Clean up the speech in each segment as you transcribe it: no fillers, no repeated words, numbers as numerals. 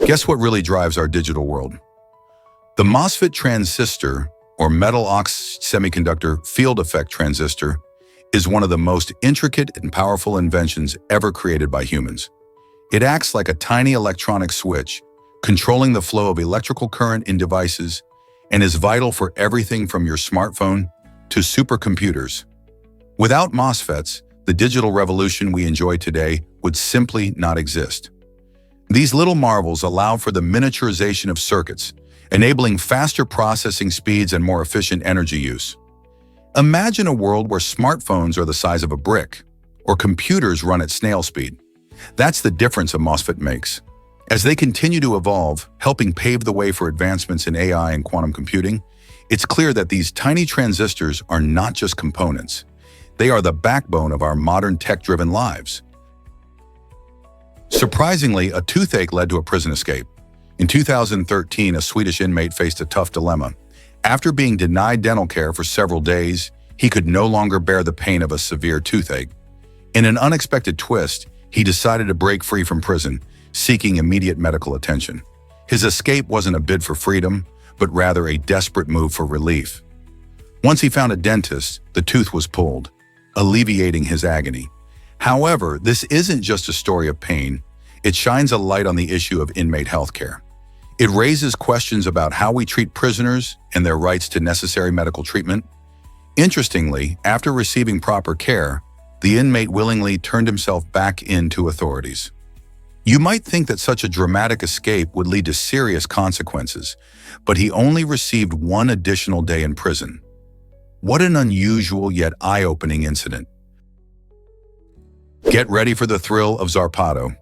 Guess what really drives our digital world? The MOSFET transistor, or metal ox semiconductor field effect transistor, is one of the most intricate and powerful inventions ever created by humans. It acts like a tiny electronic switch, controlling the flow of electrical current in devices, and is vital for everything from your smartphone to supercomputers. Without MOSFETs, the digital revolution we enjoy today would simply not exist. These little marvels allow for the miniaturization of circuits, enabling faster processing speeds and more efficient energy use. Imagine a world where smartphones are the size of a brick, or computers run at snail speed. That's the difference a MOSFET makes. As they continue to evolve, helping pave the way for advancements in AI and quantum computing, it's clear that these tiny transistors are not just components. They are the backbone of our modern tech-driven lives. Surprisingly, a toothache led to a prison escape. In 2013, a Swedish inmate faced a tough dilemma. After being denied dental care for several days, he could no longer bear the pain of a severe toothache. In an unexpected twist, he decided to break free from prison, seeking immediate medical attention. His escape wasn't a bid for freedom, but rather a desperate move for relief. Once he found a dentist, the tooth was pulled, alleviating his agony. However, this isn't just a story of pain. It shines a light on the issue of inmate healthcare. It raises questions about how we treat prisoners and their rights to necessary medical treatment. Interestingly, after receiving proper care, the inmate willingly turned himself back into authorities. You might think that such a dramatic escape would lead to serious consequences, but he only received one additional day in prison. What an unusual yet eye-opening incident. Get ready for the thrill of Zarpado.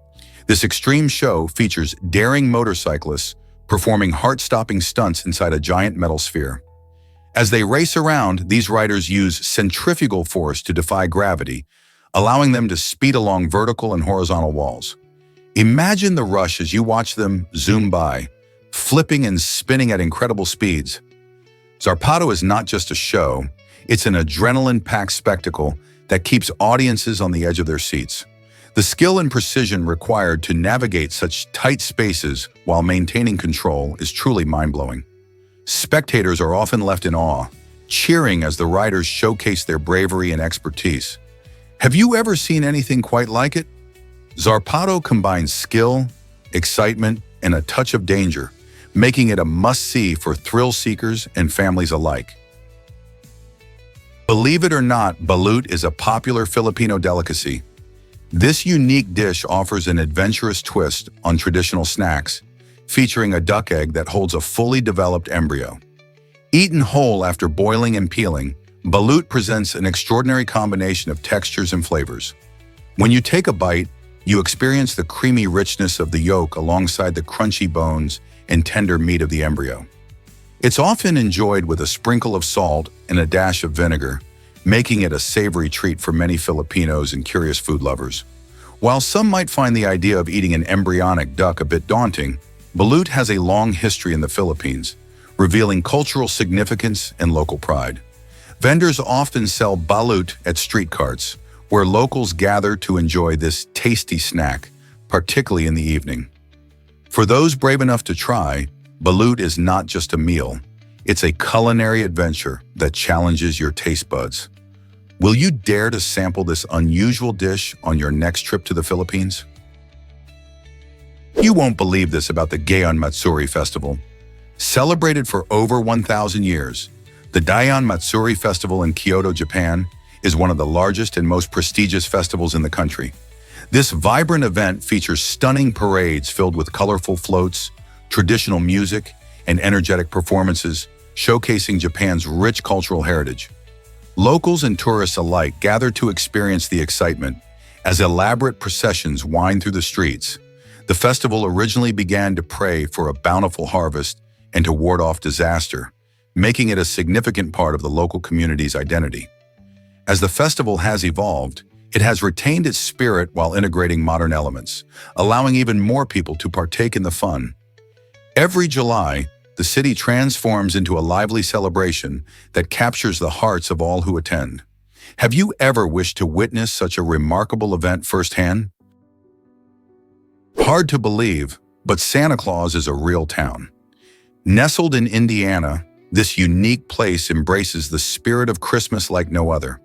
This extreme show features daring motorcyclists performing heart-stopping stunts inside a giant metal sphere. As they race around, these riders use centrifugal force to defy gravity, allowing them to speed along vertical and horizontal walls. Imagine the rush as you watch them zoom by, flipping and spinning at incredible speeds. Zarpado is not just a show, it's an adrenaline-packed spectacle that keeps audiences on the edge of their seats. The skill and precision required to navigate such tight spaces while maintaining control is truly mind-blowing. Spectators are often left in awe, cheering as the riders showcase their bravery and expertise. Have you ever seen anything quite like it? Zarpado combines skill, excitement, and a touch of danger, making it a must-see for thrill seekers and families alike. Believe it or not, balut is a popular Filipino delicacy. This unique dish offers an adventurous twist on traditional snacks, featuring a duck egg that holds a fully developed embryo. Eaten whole after boiling and peeling, balut presents an extraordinary combination of textures and flavors. When you take a bite, you experience the creamy richness of the yolk alongside the crunchy bones and tender meat of the embryo. It's often enjoyed with a sprinkle of salt and a dash of vinegar, making it a savory treat for many Filipinos and curious food lovers. While some might find the idea of eating an embryonic duck a bit daunting, balut has a long history in the Philippines, revealing cultural significance and local pride. Vendors often sell balut at street carts, where locals gather to enjoy this tasty snack, particularly in the evening. For those brave enough to try, balut is not just a meal, it's a culinary adventure that challenges your taste buds. Will you dare to sample this unusual dish on your next trip to the Philippines? You won't believe this about the Gaon Matsuri Festival. Celebrated for over 1,000 years, the Daeon Matsuri Festival in Kyoto, Japan, is one of the largest and most prestigious festivals in the country. This vibrant event features stunning parades filled with colorful floats, traditional music, and energetic performances, showcasing Japan's rich cultural heritage. Locals and tourists alike gather to experience the excitement as elaborate processions wind through the streets. The festival originally began to pray for a bountiful harvest and to ward off disaster, making it a significant part of the local community's identity. As the festival has evolved, it has retained its spirit while integrating modern elements, allowing even more people to partake in the fun. Every July, the city transforms into a lively celebration that captures the hearts of all who attend. Have you ever wished to witness such a remarkable event firsthand? Hard to believe, But Santa Claus is a real town. Nestled in Indiana, this unique place embraces the spirit of Christmas like no other.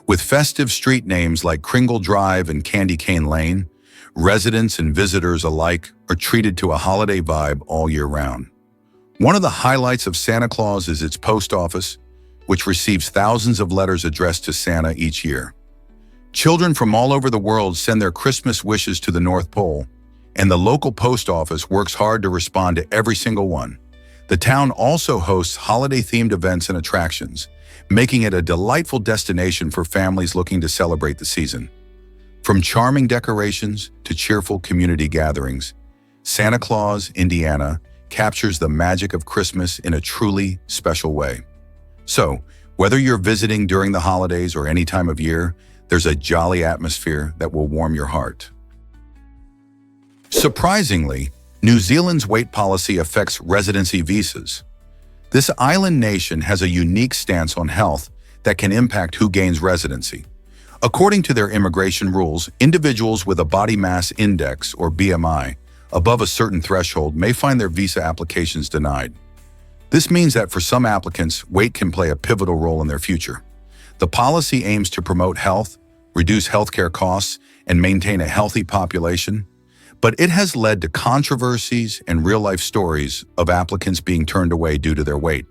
With festive street names like Kringle Drive and Candy Cane Lane, residents and visitors alike are treated to a holiday vibe all year round. One of the highlights of Santa Claus is its post office, which receives thousands of letters addressed to Santa each year. Children from all over the world send their Christmas wishes to the North Pole, and the local post office works hard to respond to every single one. The town also hosts holiday-themed events and attractions, making it a delightful destination for families looking to celebrate the season. From charming decorations to cheerful community gatherings, Santa Claus, Indiana, captures the magic of Christmas in a truly special way. So, whether you're visiting during the holidays or any time of year, there's a jolly atmosphere that will warm your heart. Surprisingly, New Zealand's wait policy affects residency visas. This island nation has a unique stance on health that can impact who gains residency. According to their immigration rules, individuals with a body mass index, or BMI, above a certain threshold may find their visa applications denied. This means that for some applicants, weight can play a pivotal role in their future. The policy aims to promote health, reduce healthcare costs, and maintain a healthy population, but it has led to controversies and real-life stories of applicants being turned away due to their weight.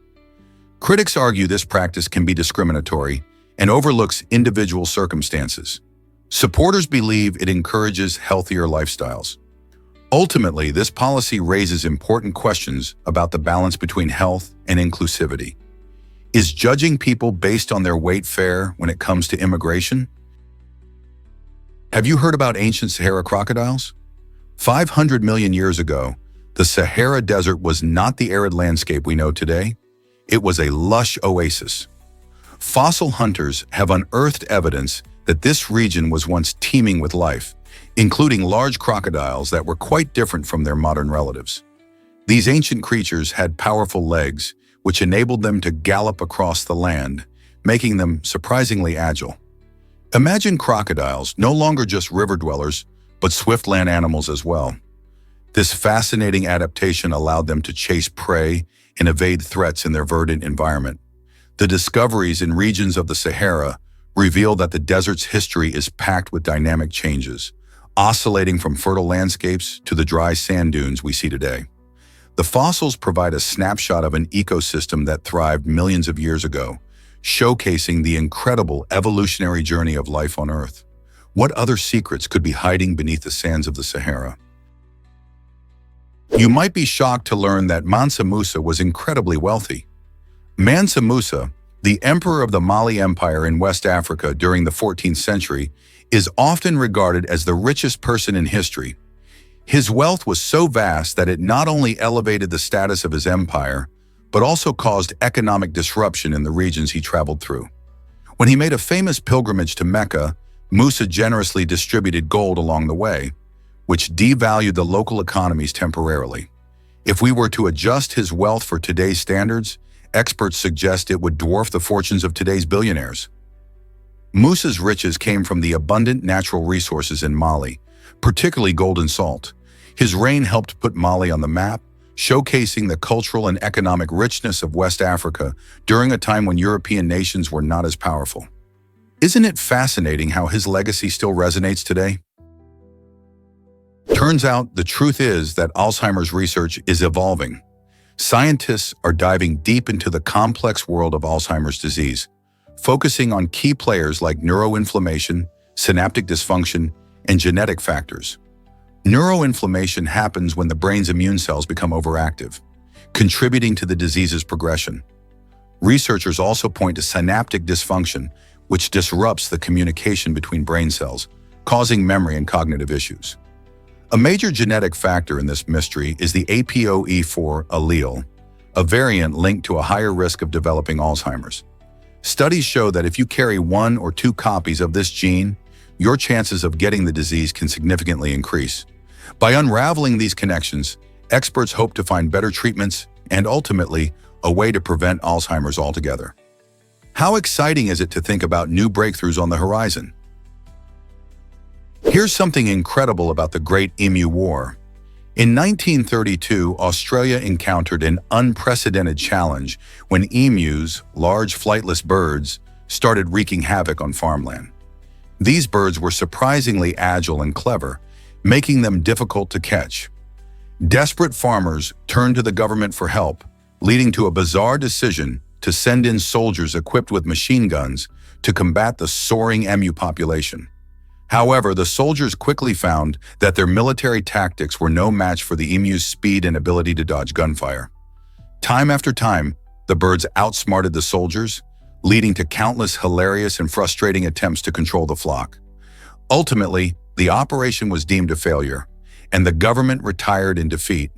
Critics argue this practice can be discriminatory and overlooks individual circumstances. Supporters believe it encourages healthier lifestyles. Ultimately, this policy raises important questions about the balance between health and inclusivity. Is judging people based on their weight fair when it comes to immigration? Have you heard about ancient Sahara crocodiles? 500 million years ago, the Sahara Desert was not the arid landscape we know today. It was a lush oasis. Fossil hunters have unearthed evidence that this region was once teeming with life, including large crocodiles that were quite different from their modern relatives. These ancient creatures had powerful legs, which enabled them to gallop across the land, making them surprisingly agile. Imagine crocodiles no longer just river dwellers, but swift land animals as well. This fascinating adaptation allowed them to chase prey and evade threats in their verdant environment. The discoveries in regions of the Sahara reveal that the desert's history is packed with dynamic changes, oscillating from fertile landscapes to the dry sand dunes we see today. The fossils provide a snapshot of an ecosystem that thrived millions of years ago, showcasing the incredible evolutionary journey of life on Earth. What other secrets could be hiding beneath the sands of the Sahara? You might be shocked to learn that Mansa Musa was incredibly wealthy. Mansa Musa, the emperor of the Mali Empire in West Africa during the 14th century, is often regarded as the richest person in history. His wealth was so vast that it not only elevated the status of his empire, but also caused economic disruption in the regions he traveled through. When he made a famous pilgrimage to Mecca, Musa generously distributed gold along the way, which devalued the local economies temporarily. If we were to adjust his wealth for today's standards, experts suggest it would dwarf the fortunes of today's billionaires. Musa's riches came from the abundant natural resources in Mali, particularly gold and salt. His reign helped put Mali on the map, showcasing the cultural and economic richness of West Africa during a time when European nations were not as powerful. Isn't it fascinating how his legacy still resonates today? Turns out the truth is that Alzheimer's research is evolving. Scientists are diving deep into the complex world of Alzheimer's disease, focusing on key players like neuroinflammation, synaptic dysfunction, and genetic factors. Neuroinflammation happens when the brain's immune cells become overactive, contributing to the disease's progression. Researchers also point to synaptic dysfunction, which disrupts the communication between brain cells, causing memory and cognitive issues. A major genetic factor in this mystery is the APOE4 allele, a variant linked to a higher risk of developing Alzheimer's. Studies show that if you carry 1 or 2 copies of this gene, your chances of getting the disease can significantly increase. By unraveling these connections, experts hope to find better treatments and ultimately a way to prevent Alzheimer's altogether. How exciting is it to think about new breakthroughs on the horizon? Here's something incredible about the Great Emu War. In 1932, Australia encountered an unprecedented challenge when emus, large flightless birds, started wreaking havoc on farmland. These birds were surprisingly agile and clever, making them difficult to catch. Desperate farmers turned to the government for help, leading to a bizarre decision to send in soldiers equipped with machine guns to combat the soaring emu population. However, the soldiers quickly found that their military tactics were no match for the emu's speed and ability to dodge gunfire. Time after time, the birds outsmarted the soldiers, leading to countless hilarious and frustrating attempts to control the flock. Ultimately, the operation was deemed a failure, and the government retired in defeat.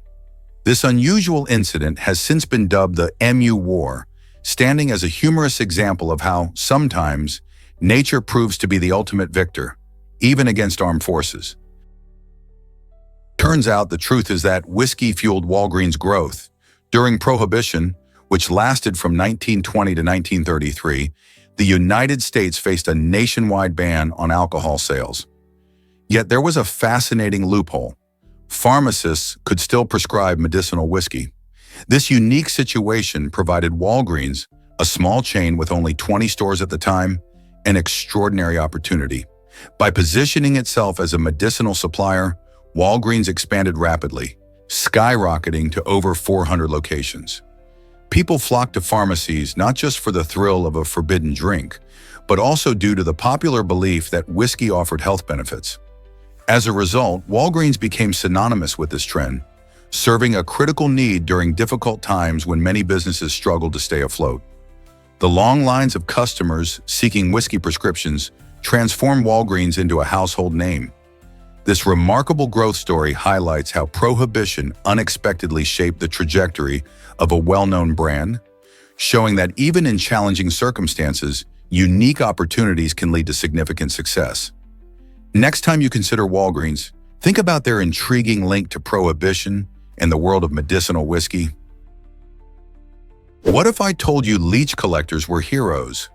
This unusual incident has since been dubbed the Emu War, standing as a humorous example of how, sometimes, nature proves to be the ultimate victor, even against armed forces. Turns out the truth is that whiskey fueled Walgreens' growth. During Prohibition, which lasted from 1920 to 1933, the United States faced a nationwide ban on alcohol sales. Yet there was a fascinating loophole. Pharmacists could still prescribe medicinal whiskey. This unique situation provided Walgreens, a small chain with only 20 stores at the time, an extraordinary opportunity. By positioning itself as a medicinal supplier, Walgreens expanded rapidly, skyrocketing to over 400 locations. People flocked to pharmacies not just for the thrill of a forbidden drink, but also due to the popular belief that whiskey offered health benefits. As a result, Walgreens became synonymous with this trend, serving a critical need during difficult times when many businesses struggled to stay afloat. The long lines of customers seeking whiskey prescriptions transformed Walgreens into a household name. This remarkable growth story highlights how Prohibition unexpectedly shaped the trajectory of a well-known brand, showing that even in challenging circumstances, unique opportunities can lead to significant success. Next time you consider Walgreens, think about their intriguing link to Prohibition and the world of medicinal whiskey. What if I told you leech collectors were heroes?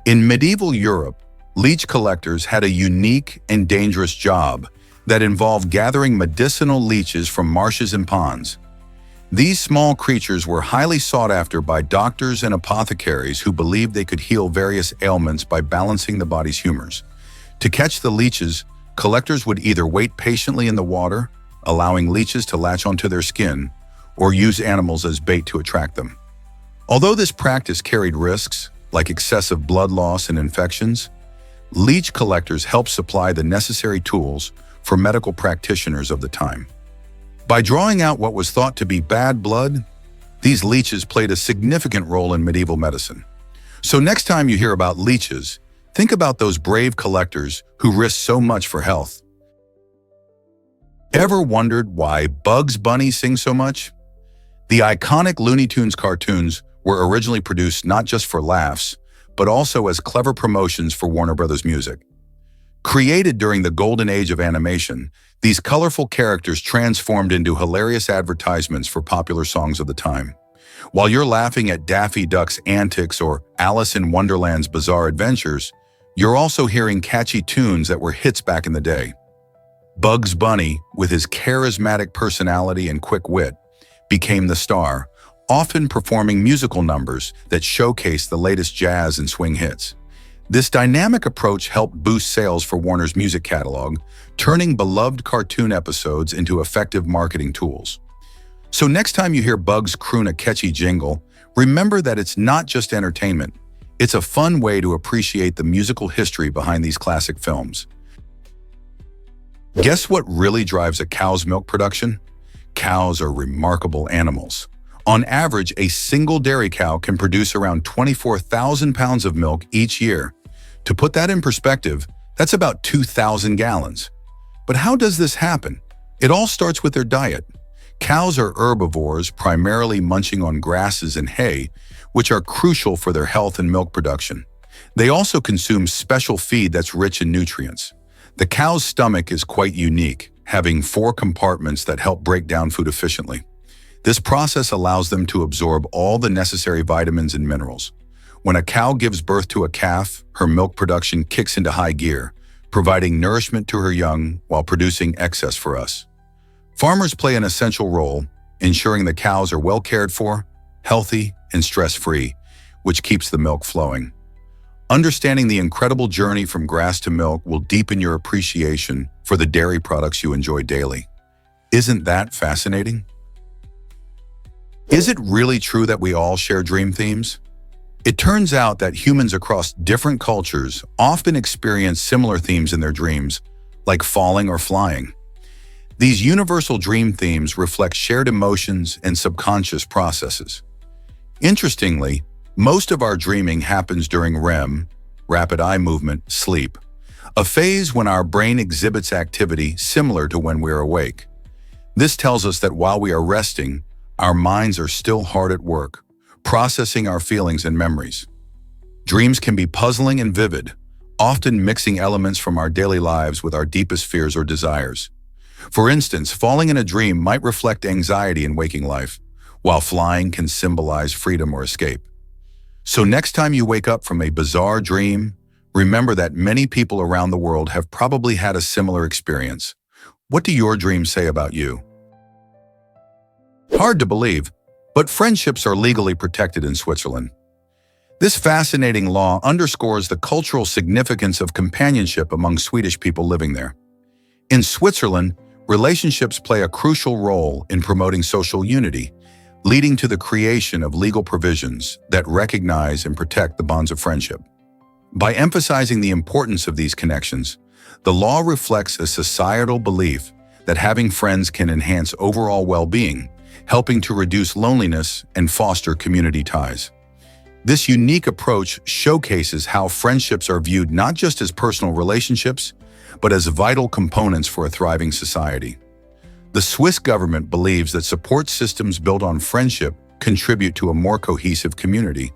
In medieval Europe, leech collectors had a unique and dangerous job that involved gathering medicinal leeches from marshes and ponds. These small creatures were highly sought after by doctors and apothecaries who believed they could heal various ailments by balancing the body's humors. To catch the leeches, collectors would either wait patiently in the water, allowing leeches to latch onto their skin, or use animals as bait to attract them. Although this practice carried risks, like excessive blood loss and infections, leech collectors helped supply the necessary tools for medical practitioners of the time. By drawing out what was thought to be bad blood, these leeches played a significant role in medieval medicine. So next time you hear about leeches, think about those brave collectors who risked so much for health. Ever wondered why Bugs Bunny sings so much? The iconic Looney Tunes cartoons were originally produced not just for laughs, but also as clever promotions for Warner Brothers Music. Created during the golden age of animation, these colorful characters transformed into hilarious advertisements for popular songs of the time. While you're laughing at Daffy Duck's antics or Alice in Wonderland's bizarre adventures, you're also hearing catchy tunes that were hits back in the day. Bugs Bunny, with his charismatic personality and quick wit, became the star, often performing musical numbers that showcase the latest jazz and swing hits. This dynamic approach helped boost sales for Warner's music catalog, turning beloved cartoon episodes into effective marketing tools. So next time you hear Bugs croon a catchy jingle, remember that it's not just entertainment. It's a fun way to appreciate the musical history behind these classic films. Guess what really drives a cow's milk production? Cows are remarkable animals. On average, a single dairy cow can produce around 24,000 pounds of milk each year. To put that in perspective, that's about 2,000 gallons. But how does this happen? It all starts with their diet. Cows are herbivores, primarily munching on grasses and hay, which are crucial for their health and milk production. They also consume special feed that's rich in nutrients. The cow's stomach is quite unique, having 4 compartments that help break down food efficiently. This process allows them to absorb all the necessary vitamins and minerals. When a cow gives birth to a calf, her milk production kicks into high gear, providing nourishment to her young while producing excess for us. Farmers play an essential role, ensuring the cows are well cared for, healthy, and stress-free, which keeps the milk flowing. Understanding the incredible journey from grass to milk will deepen your appreciation for the dairy products you enjoy daily. Isn't that fascinating? Is it really true that we all share dream themes? It turns out that humans across different cultures often experience similar themes in their dreams, like falling or flying. These universal dream themes reflect shared emotions and subconscious processes. Interestingly, most of our dreaming happens during REM, rapid eye movement, sleep, a phase when our brain exhibits activity similar to when we're awake. This tells us that while we are resting, our minds are still hard at work, processing our feelings and memories. Dreams can be puzzling and vivid, often mixing elements from our daily lives with our deepest fears or desires. For instance, falling in a dream might reflect anxiety in waking life, while flying can symbolize freedom or escape. So next time you wake up from a bizarre dream, remember that many people around the world have probably had a similar experience. What do your dreams say about you? Hard to believe, but friendships are legally protected in Switzerland. This fascinating law underscores the cultural significance of companionship among Swedish people living there. In Switzerland, relationships play a crucial role in promoting social unity, leading to the creation of legal provisions that recognize and protect the bonds of friendship. By emphasizing the importance of these connections, the law reflects a societal belief that having friends can enhance overall well-being, helping to reduce loneliness and foster community ties. This unique approach showcases how friendships are viewed not just as personal relationships, but as vital components for a thriving society. The Swiss government believes that support systems built on friendship contribute to a more cohesive community,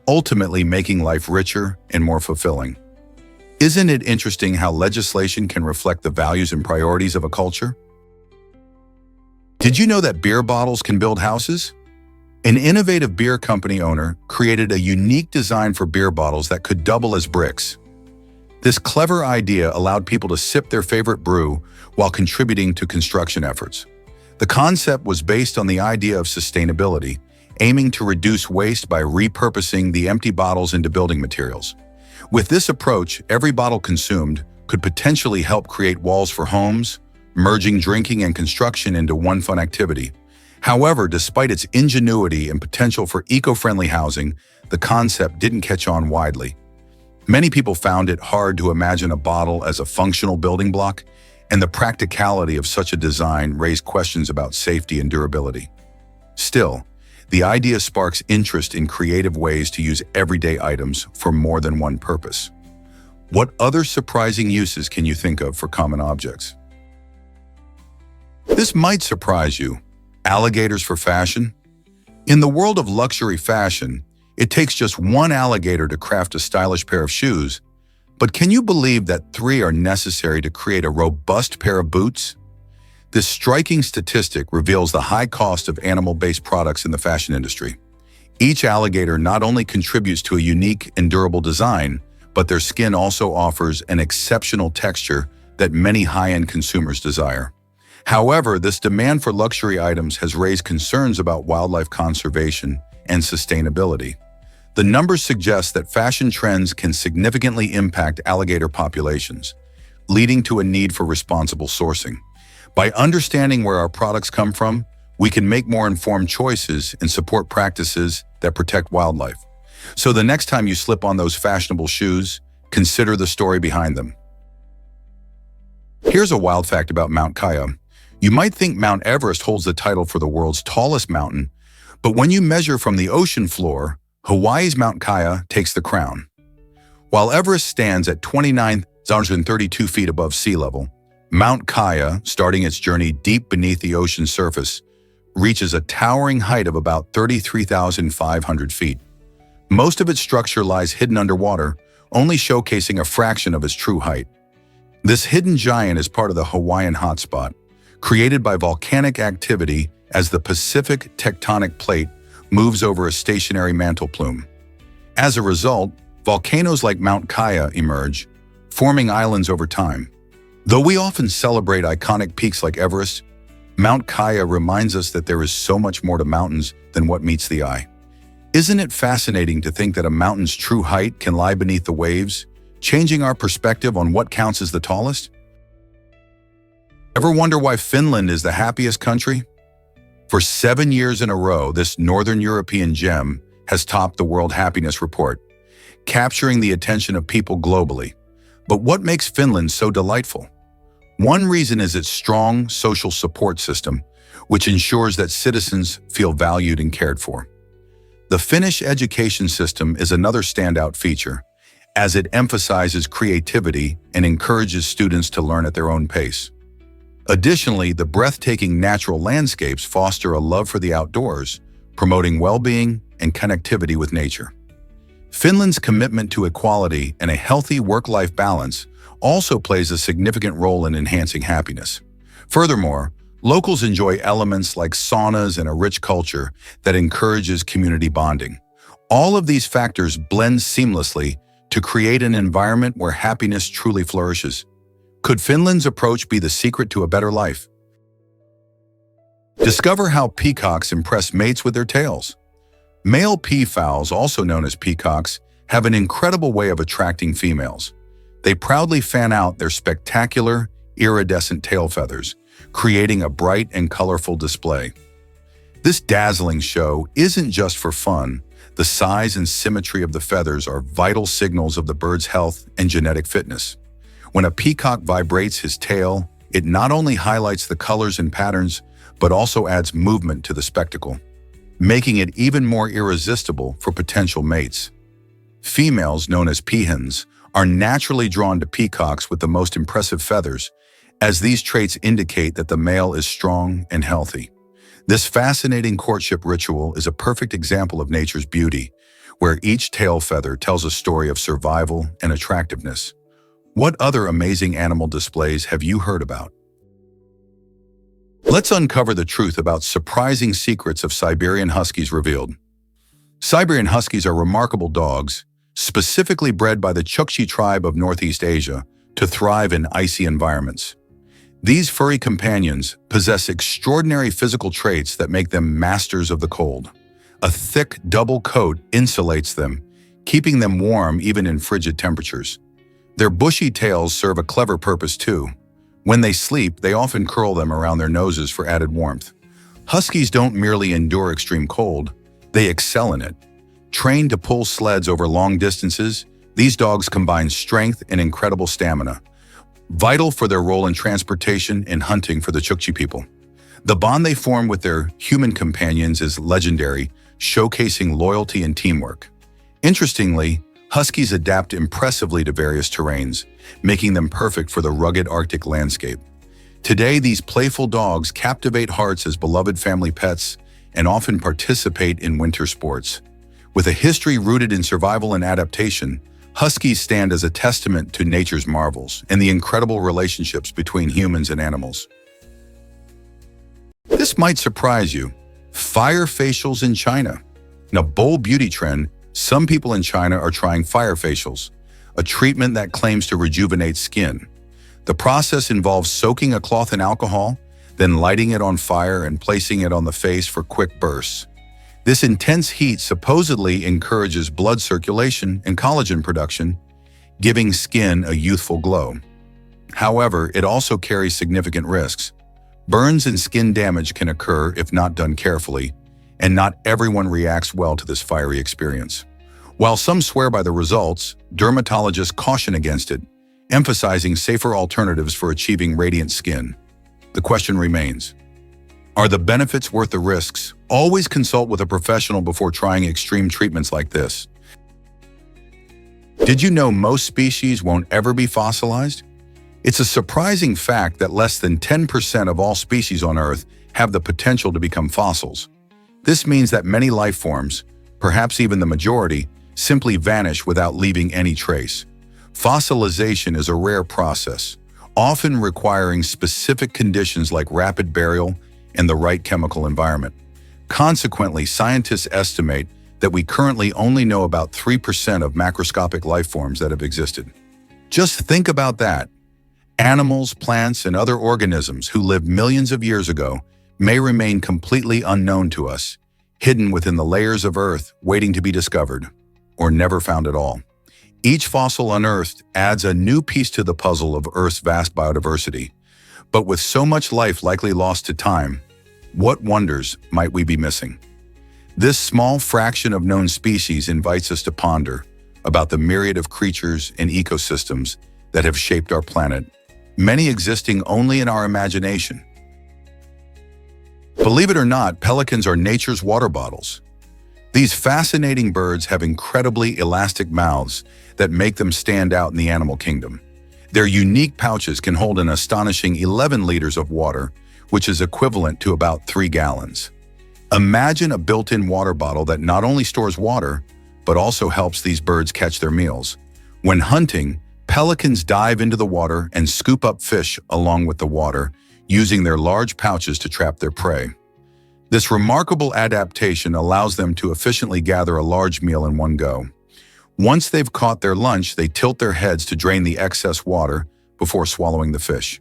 ultimately making life richer and more fulfilling. Isn't it interesting how legislation can reflect the values and priorities of a culture? Did you know that beer bottles can build houses? An innovative beer company owner created a unique design for beer bottles that could double as bricks. This clever idea allowed people to sip their favorite brew while contributing to construction efforts. The concept was based on the idea of sustainability, aiming to reduce waste by repurposing the empty bottles into building materials. With this approach, every bottle consumed could potentially help create walls for homes, merging drinking and construction into one fun activity. However, despite its ingenuity and potential for eco-friendly housing, the concept didn't catch on widely. Many people found it hard to imagine a bottle as a functional building block, and the practicality of such a design raised questions about safety and durability. Still, the idea sparks interest in creative ways to use everyday items for more than one purpose. What other surprising uses can you think of for common objects? This might surprise you. Alligators for fashion? In the world of luxury fashion, it takes just one alligator to craft a stylish pair of shoes, but can you believe that 3 are necessary to create a robust pair of boots? This striking statistic reveals the high cost of animal-based products in the fashion industry. Each alligator not only contributes to a unique and durable design, but their skin also offers an exceptional texture that many high-end consumers desire. However, this demand for luxury items has raised concerns about wildlife conservation and sustainability. The numbers suggest that fashion trends can significantly impact alligator populations, leading to a need for responsible sourcing. By understanding where our products come from, we can make more informed choices and support practices that protect wildlife. So the next time you slip on those fashionable shoes, consider the story behind them. Here's a wild fact about Mount Kaya. You might think Mount Everest holds the title for the world's tallest mountain, but when you measure from the ocean floor, Hawaii's Mount Kaya takes the crown. While Everest stands at 29,032 feet above sea level, Mount Kaya, starting its journey deep beneath the ocean's surface, reaches a towering height of about 33,500 feet. Most of its structure lies hidden underwater, only showcasing a fraction of its true height. This hidden giant is part of the Hawaiian hotspot, created by volcanic activity as the Pacific tectonic plate moves over a stationary mantle plume. As a result, volcanoes like Mount Kaya emerge, forming islands over time. Though we often celebrate iconic peaks like Everest, Mount Kaya reminds us that there is so much more to mountains than what meets the eye. Isn't it fascinating to think that a mountain's true height can lie beneath the waves, changing our perspective on what counts as the tallest? Ever wonder why Finland is the happiest country? For 7 years in a row, this Northern European gem has topped the World Happiness Report, capturing the attention of people globally. But what makes Finland so delightful? One reason is its strong social support system, which ensures that citizens feel valued and cared for. The Finnish education system is another standout feature, as it emphasizes creativity and encourages students to learn at their own pace. Additionally, the breathtaking natural landscapes foster a love for the outdoors, promoting well-being and connectivity with nature. Finland's commitment to equality and a healthy work-life balance also plays a significant role in enhancing happiness. Furthermore, locals enjoy elements like saunas and a rich culture that encourages community bonding. All of these factors blend seamlessly to create an environment where happiness truly flourishes. Could Finland's approach be the secret to a better life? Discover how peacocks impress mates with their tails. Male peafowls, also known as peacocks, have an incredible way of attracting females. They proudly fan out their spectacular, iridescent tail feathers, creating a bright and colorful display. This dazzling show isn't just for fun. The size and symmetry of the feathers are vital signals of the bird's health and genetic fitness. When a peacock vibrates his tail, it not only highlights the colors and patterns, but also adds movement to the spectacle, making it even more irresistible for potential mates. Females, known as peahens, are naturally drawn to peacocks with the most impressive feathers, as these traits indicate that the male is strong and healthy. This fascinating courtship ritual is a perfect example of nature's beauty, where each tail feather tells a story of survival and attractiveness. What other amazing animal displays have you heard about? Let's uncover the truth about surprising secrets of Siberian Huskies revealed. Siberian Huskies are remarkable dogs, specifically bred by the Chukchi tribe of Northeast Asia to thrive in icy environments. These furry companions possess extraordinary physical traits that make them masters of the cold. A thick, double coat insulates them, keeping them warm even in frigid temperatures. Their bushy tails serve a clever purpose too. When they sleep, they often curl them around their noses for added warmth. Huskies don't merely endure extreme cold, they excel in it. Trained to pull sleds over long distances, these dogs combine strength and incredible stamina, vital for their role in transportation and hunting for the Chukchi people. The bond they form with their human companions is legendary, showcasing loyalty and teamwork. Interestingly, Huskies adapt impressively to various terrains, making them perfect for the rugged Arctic landscape. Today, these playful dogs captivate hearts as beloved family pets and often participate in winter sports. With a history rooted in survival and adaptation, Huskies stand as a testament to nature's marvels and the incredible relationships between humans and animals. This might surprise you. Fire facials in China. In a bold beauty trend, some people in China are trying fire facials, a treatment that claims to rejuvenate skin. The process involves soaking a cloth in alcohol, then lighting it on fire and placing it on the face for quick bursts. This intense heat supposedly encourages blood circulation and collagen production, giving skin a youthful glow. However, it also carries significant risks. Burns and skin damage can occur if not done carefully, and not everyone reacts well to this fiery experience. While some swear by the results, dermatologists caution against it, emphasizing safer alternatives for achieving radiant skin. The question remains, are the benefits worth the risks? Always consult with a professional before trying extreme treatments like this. Did you know most species won't ever be fossilized? It's a surprising fact that less than 10% of all species on Earth have the potential to become fossils. This means that many life forms, perhaps even the majority, simply vanish without leaving any trace. Fossilization is a rare process, often requiring specific conditions like rapid burial and the right chemical environment. Consequently, scientists estimate that we currently only know about 3% of macroscopic life forms that have existed. Just think about that. Animals, plants, and other organisms who lived millions of years ago may remain completely unknown to us, hidden within the layers of Earth waiting to be discovered, or never found at all. Each fossil unearthed adds a new piece to the puzzle of Earth's vast biodiversity. But with so much life likely lost to time, what wonders might we be missing? This small fraction of known species invites us to ponder about the myriad of creatures and ecosystems that have shaped our planet, many existing only in our imagination. Believe it or not, pelicans are nature's water bottles. These fascinating birds have incredibly elastic mouths that make them stand out in the animal kingdom. Their unique pouches can hold an astonishing 11 liters of water, which is equivalent to about 3 gallons. Imagine a built-in water bottle that not only stores water, but also helps these birds catch their meals. When hunting, pelicans dive into the water and scoop up fish along with the water, using their large pouches to trap their prey. This remarkable adaptation allows them to efficiently gather a large meal in one go. Once they've caught their lunch, they tilt their heads to drain the excess water before swallowing the fish.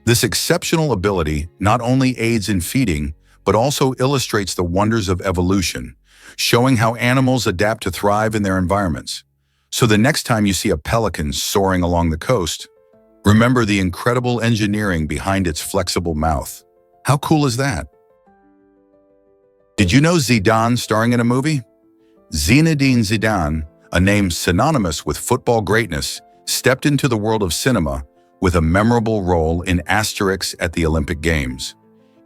This exceptional ability not only aids in feeding, but also illustrates the wonders of evolution, showing how animals adapt to thrive in their environments. So the next time you see a pelican soaring along the coast, remember the incredible engineering behind its flexible mouth. How cool is that? Did you know Zidane starring in a movie? Zinedine Zidane, a name synonymous with football greatness, stepped into the world of cinema with a memorable role in Asterix at the Olympic Games.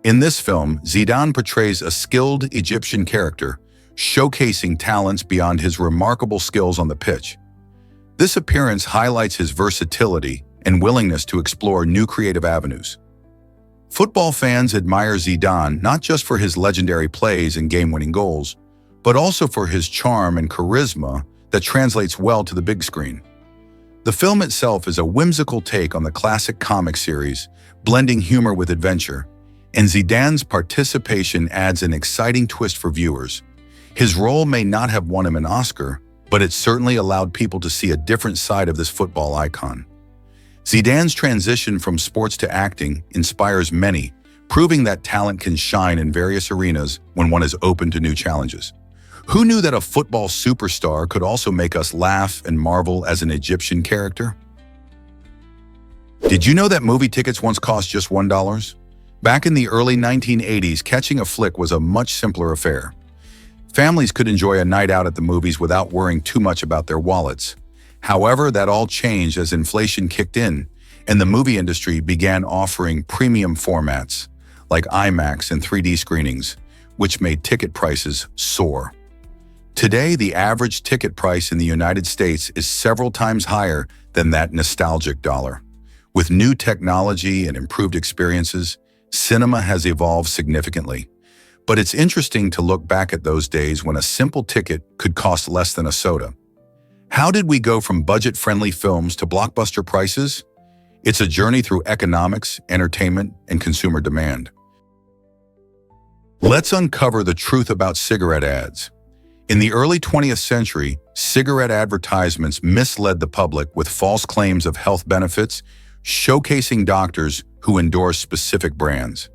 In this film, Zidane portrays a skilled Egyptian character, showcasing talents beyond his remarkable skills on the pitch. This appearance highlights his versatility and willingness to explore new creative avenues. Football fans admire Zidane not just for his legendary plays and game-winning goals, but also for his charm and charisma that translates well to the big screen. The film itself is a whimsical take on the classic comic series, blending humor with adventure, and Zidane's participation adds an exciting twist for viewers. His role may not have won him an Oscar, but it certainly allowed people to see a different side of this football icon. Zidane's transition from sports to acting inspires many, proving that talent can shine in various arenas when one is open to new challenges. Who knew that a football superstar could also make us laugh and marvel as an Egyptian character? Did you know that movie tickets once cost just $1? Back in the early 1980s, catching a flick was a much simpler affair. Families could enjoy a night out at the movies without worrying too much about their wallets. However, that all changed as inflation kicked in, and the movie industry began offering premium formats, like IMAX and 3D screenings, which made ticket prices soar. Today, the average ticket price in the United States is several times higher than that nostalgic dollar. With new technology and improved experiences, cinema has evolved significantly. But it's interesting to look back at those days when a simple ticket could cost less than a soda. How did we go from budget-friendly films to blockbuster prices? It's a journey through economics, entertainment, and consumer demand. Let's uncover the truth about cigarette ads. In the early 20th century, cigarette advertisements misled the public with false claims of health benefits, showcasing doctors who endorse specific brands.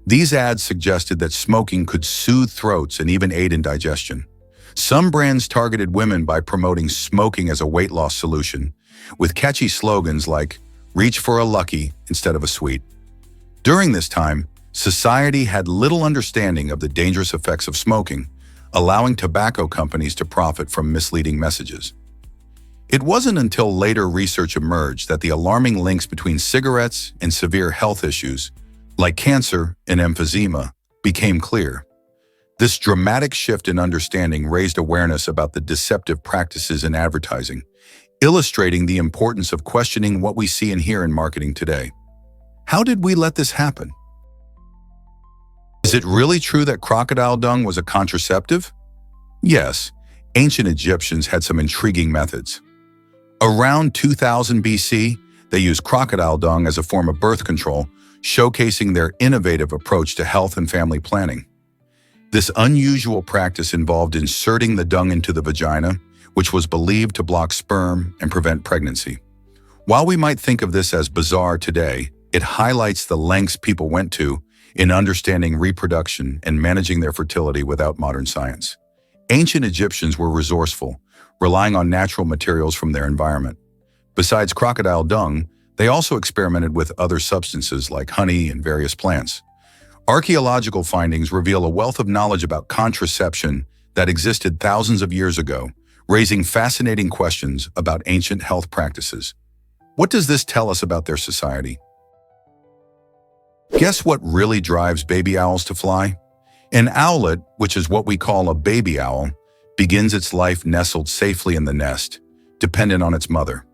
These ads suggested that smoking could soothe throats and even aid in digestion. Some brands targeted women by promoting smoking as a weight loss solution, with catchy slogans like, "Reach for a Lucky" instead of a sweet. During this time, society had little understanding of the dangerous effects of smoking, allowing tobacco companies to profit from misleading messages. It wasn't until later research emerged that the alarming links between cigarettes and severe health issues, like cancer and emphysema, became clear. This dramatic shift in understanding raised awareness about the deceptive practices in advertising, illustrating the importance of questioning what we see and hear in marketing today. How did we let this happen? Is it really true that crocodile dung was a contraceptive? Yes, ancient Egyptians had some intriguing methods. Around 2000 BC, they used crocodile dung as a form of birth control, showcasing their innovative approach to health and family planning. This unusual practice involved inserting the dung into the vagina, which was believed to block sperm and prevent pregnancy. While we might think of this as bizarre today, it highlights the lengths people went to in understanding reproduction and managing their fertility without modern science. Ancient Egyptians were resourceful, relying on natural materials from their environment. Besides crocodile dung, they also experimented with other substances like honey and various plants. Archaeological findings reveal a wealth of knowledge about contraception that existed thousands of years ago, raising fascinating questions about ancient health practices. What does this tell us about their society? Guess what really drives baby owls to fly? An owlet, which is what we call a baby owl, begins its life nestled safely in the nest, dependent on its mother.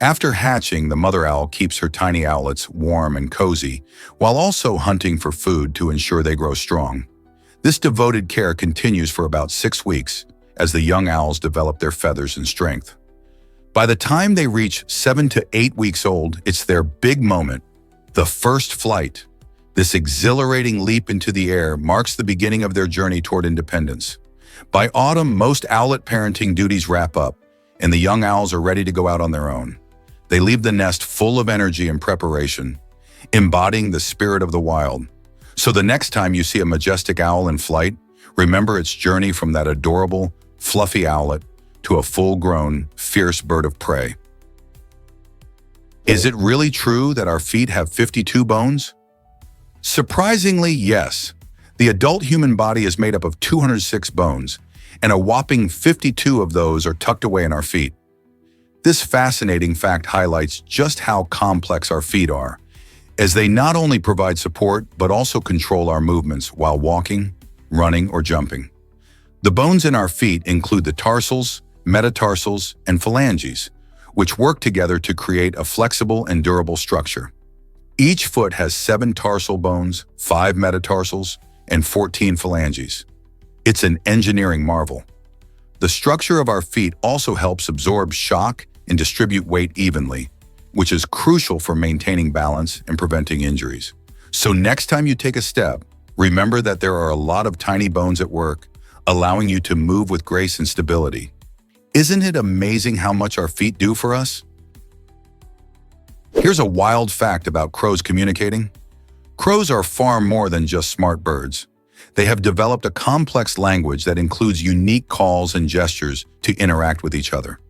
After hatching, the mother owl keeps her tiny owlets warm and cozy, while also hunting for food to ensure they grow strong. This devoted care continues for about 6 weeks as the young owls develop their feathers and strength. By the time they reach 7 to 8 weeks old, it's their big moment, the first flight. This exhilarating leap into the air marks the beginning of their journey toward independence. By autumn, most owlet parenting duties wrap up, and the young owls are ready to go out on their own. They leave the nest full of energy and preparation, embodying the spirit of the wild. So the next time you see a majestic owl in flight, remember its journey from that adorable, fluffy owlet to a full-grown, fierce bird of prey. Is it really true that our feet have 52 bones? Surprisingly, yes. The adult human body is made up of 206 bones, and a whopping 52 of those are tucked away in our feet. This fascinating fact highlights just how complex our feet are, as they not only provide support but also control our movements while walking, running, or jumping. The bones in our feet include the tarsals, metatarsals, and phalanges, which work together to create a flexible and durable structure. Each foot has 7 tarsal bones, 5 metatarsals, and 14 phalanges. It's an engineering marvel. The structure of our feet also helps absorb shock and distribute weight evenly, which is crucial for maintaining balance and preventing injuries. So next time you take a step, remember that there are a lot of tiny bones at work, allowing you to move with grace and stability. Isn't it amazing how much our feet do for us? Here's a wild fact about crows communicating. Crows are far more than just smart birds. They have developed a complex language that includes unique calls and gestures to interact with each other.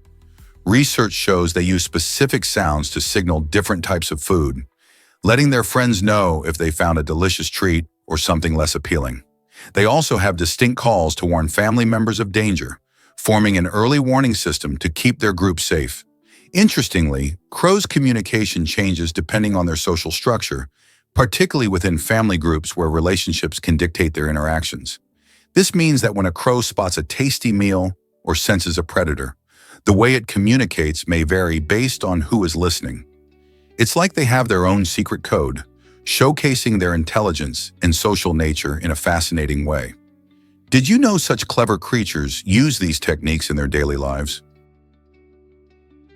Research shows they use specific sounds to signal different types of food, letting their friends know if they found a delicious treat or something less appealing. They also have distinct calls to warn family members of danger, forming an early warning system to keep their group safe. Interestingly, crows' communication changes depending on their social structure, particularly within family groups where relationships can dictate their interactions. This means that when a crow spots a tasty meal or senses a predator, the way it communicates may vary based on who is listening. It's like they have their own secret code, showcasing their intelligence and social nature in a fascinating way. Did you know such clever creatures use these techniques in their daily lives?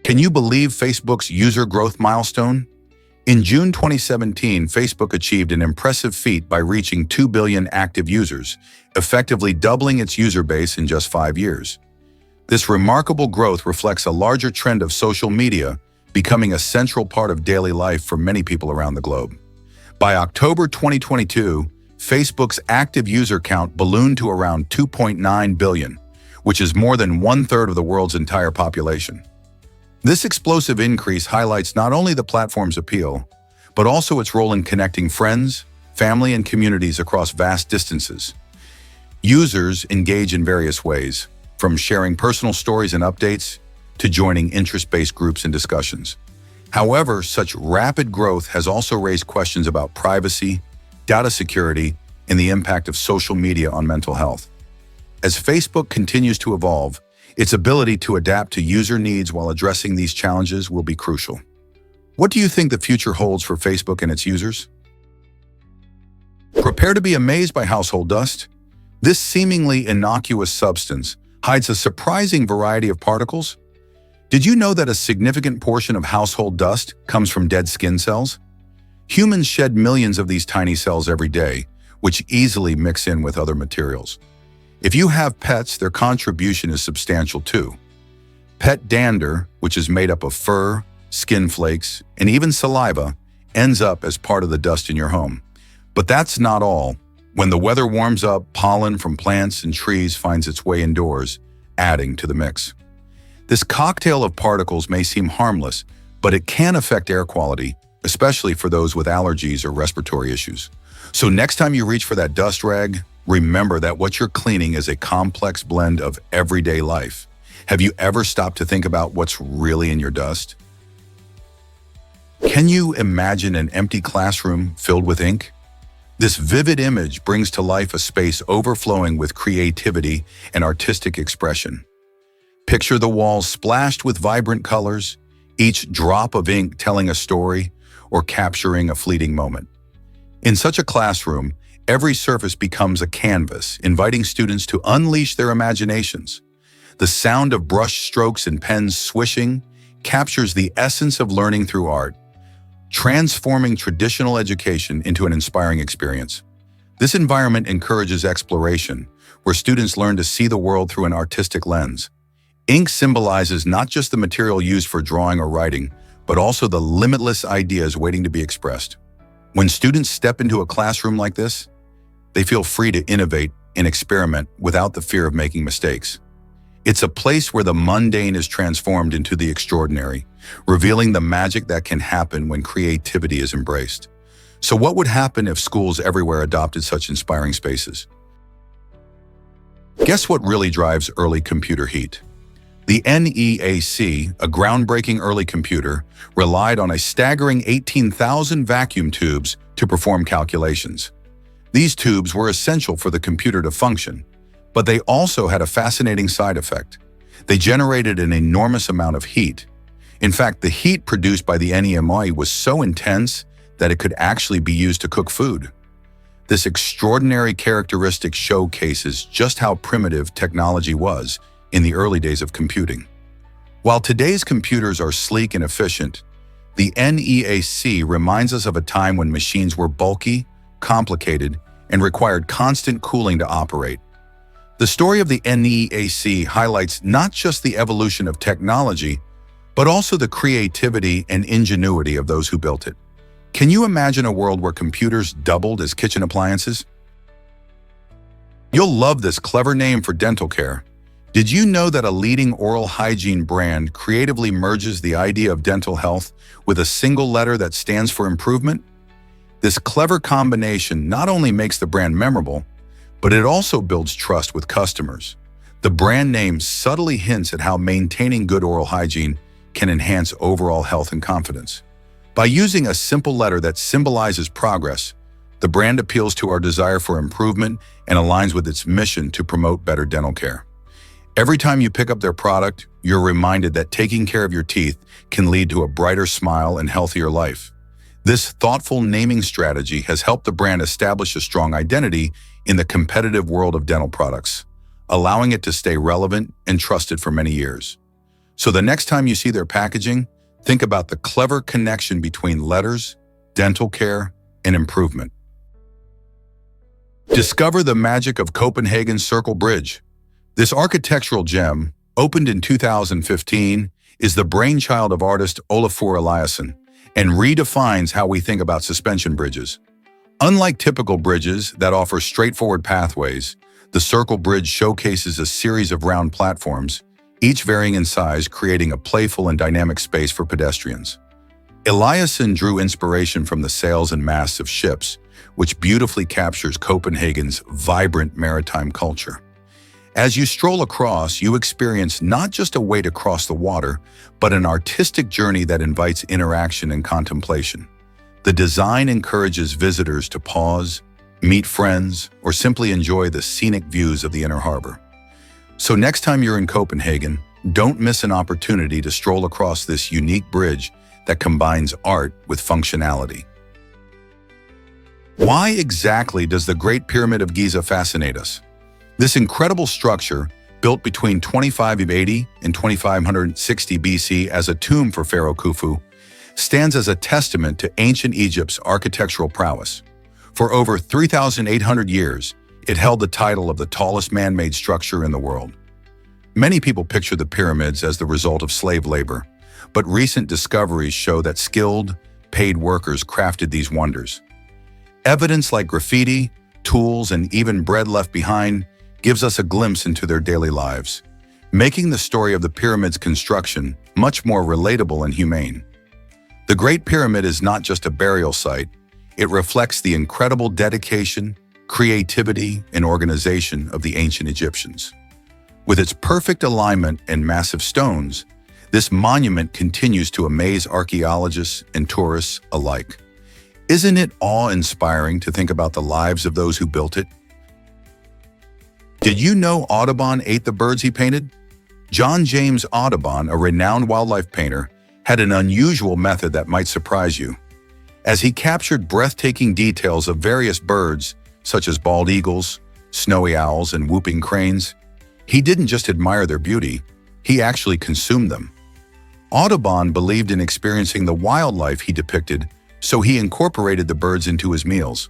Can you believe Facebook's user growth milestone? In June 2017, Facebook achieved an impressive feat by reaching 2 billion active users, effectively doubling its user base in just 5 years. This remarkable growth reflects a larger trend of social media becoming a central part of daily life for many people around the globe. By October 2022, Facebook's active user count ballooned to around 2.9 billion, which is more than 1/3 of the world's entire population. This explosive increase highlights not only the platform's appeal, but also its role in connecting friends, family, and communities across vast distances. Users engage in various ways, from sharing personal stories and updates to joining interest-based groups and discussions. However, such rapid growth has also raised questions about privacy, data security, and the impact of social media on mental health. As Facebook continues to evolve, its ability to adapt to user needs while addressing these challenges will be crucial. What do you think the future holds for Facebook and its users? Prepare to be amazed by household dust. This seemingly innocuous substance hides a surprising variety of particles. Did you know that a significant portion of household dust comes from dead skin cells? Humans shed millions of these tiny cells every day, which easily mix in with other materials. If you have pets, their contribution is substantial too. Pet dander, which is made up of fur, skin flakes, and even saliva ends up as part of the dust in your home. But that's not all. When the weather warms up, pollen from plants and trees finds its way indoors, adding to the mix. This cocktail of particles may seem harmless, but it can affect air quality, especially for those with allergies or respiratory issues. So next time you reach for that dust rag, remember that what you're cleaning is a complex blend of everyday life. Have you ever stopped to think about what's really in your dust? Can you imagine an empty classroom filled with ink? This vivid image brings to life a space overflowing with creativity and artistic expression. Picture the walls splashed with vibrant colors, each drop of ink telling a story or capturing a fleeting moment. In such a classroom, every surface becomes a canvas, inviting students to unleash their imaginations. The sound of brush strokes and pens swishing captures the essence of learning through art, transforming traditional education into an inspiring experience. This environment encourages exploration, where students learn to see the world through an artistic lens. Ink symbolizes not just the material used for drawing or writing, but also the limitless ideas waiting to be expressed. When students step into a classroom like this, they feel free to innovate and experiment without the fear of making mistakes. It's a place where the mundane is transformed into the extraordinary, revealing the magic that can happen when creativity is embraced. So what would happen if schools everywhere adopted such inspiring spaces? Guess what really drives early computer heat? The NEAC, a groundbreaking early computer, relied on a staggering 18,000 vacuum tubes to perform calculations. These tubes were essential for the computer to function, but they also had a fascinating side effect. They generated an enormous amount of heat. In fact, the heat produced by the NEMI was so intense that it could actually be used to cook food. This extraordinary characteristic showcases just how primitive technology was in the early days of computing. While today's computers are sleek and efficient, the NEAC reminds us of a time when machines were bulky, complicated, and required constant cooling to operate. The story of the NEAC highlights not just the evolution of technology, but also the creativity and ingenuity of those who built it. Can you imagine a world where computers doubled as kitchen appliances? You'll love this clever name for dental care. Did you know that a leading oral hygiene brand creatively merges the idea of dental health with a single letter that stands for improvement? This clever combination not only makes the brand memorable, but it also builds trust with customers. The brand name subtly hints at how maintaining good oral hygiene can enhance overall health and confidence. By using a simple letter that symbolizes progress, the brand appeals to our desire for improvement and aligns with its mission to promote better dental care. Every time you pick up their product, you're reminded that taking care of your teeth can lead to a brighter smile and healthier life. This thoughtful naming strategy has helped the brand establish a strong identity in the competitive world of dental products, allowing it to stay relevant and trusted for many years. So the next time you see their packaging, think about the clever connection between letters, dental care, and improvement. Discover the magic of Copenhagen's Circle Bridge. This architectural gem, opened in 2015, is the brainchild of artist Olafur Eliasson and redefines how we think about suspension bridges. Unlike typical bridges that offer straightforward pathways, the Circle Bridge showcases a series of round platforms, each varying in size, creating a playful and dynamic space for pedestrians. Eliasson drew inspiration from the sails and masts of ships, which beautifully captures Copenhagen's vibrant maritime culture. As you stroll across, you experience not just a way to cross the water, but an artistic journey that invites interaction and contemplation. The design encourages visitors to pause, meet friends, or simply enjoy the scenic views of the inner harbor. So next time you're in Copenhagen, don't miss an opportunity to stroll across this unique bridge that combines art with functionality. Why exactly does the Great Pyramid of Giza fascinate us? This incredible structure, built between 2580 and 2560 BC as a tomb for Pharaoh Khufu, stands as a testament to ancient Egypt's architectural prowess. For over 3,800 years, it held the title of the tallest man-made structure in the world. Many people picture the pyramids as the result of slave labor, but recent discoveries show that skilled, paid workers crafted these wonders. Evidence like graffiti, tools, and even bread left behind gives us a glimpse into their daily lives, making the story of the pyramid's construction much more relatable and humane. The Great Pyramid is not just a burial site, it reflects the incredible dedication, creativity, and organization of the ancient Egyptians. With its perfect alignment and massive stones, this monument continues to amaze archaeologists and tourists alike. Isn't it awe-inspiring to think about the lives of those who built it? Did you know Audubon ate the birds he painted? John James Audubon, a renowned wildlife painter, had an unusual method that might surprise you. As he captured breathtaking details of various birds, such as bald eagles, snowy owls, and whooping cranes, he didn't just admire their beauty, he actually consumed them. Audubon believed in experiencing the wildlife he depicted, so he incorporated the birds into his meals.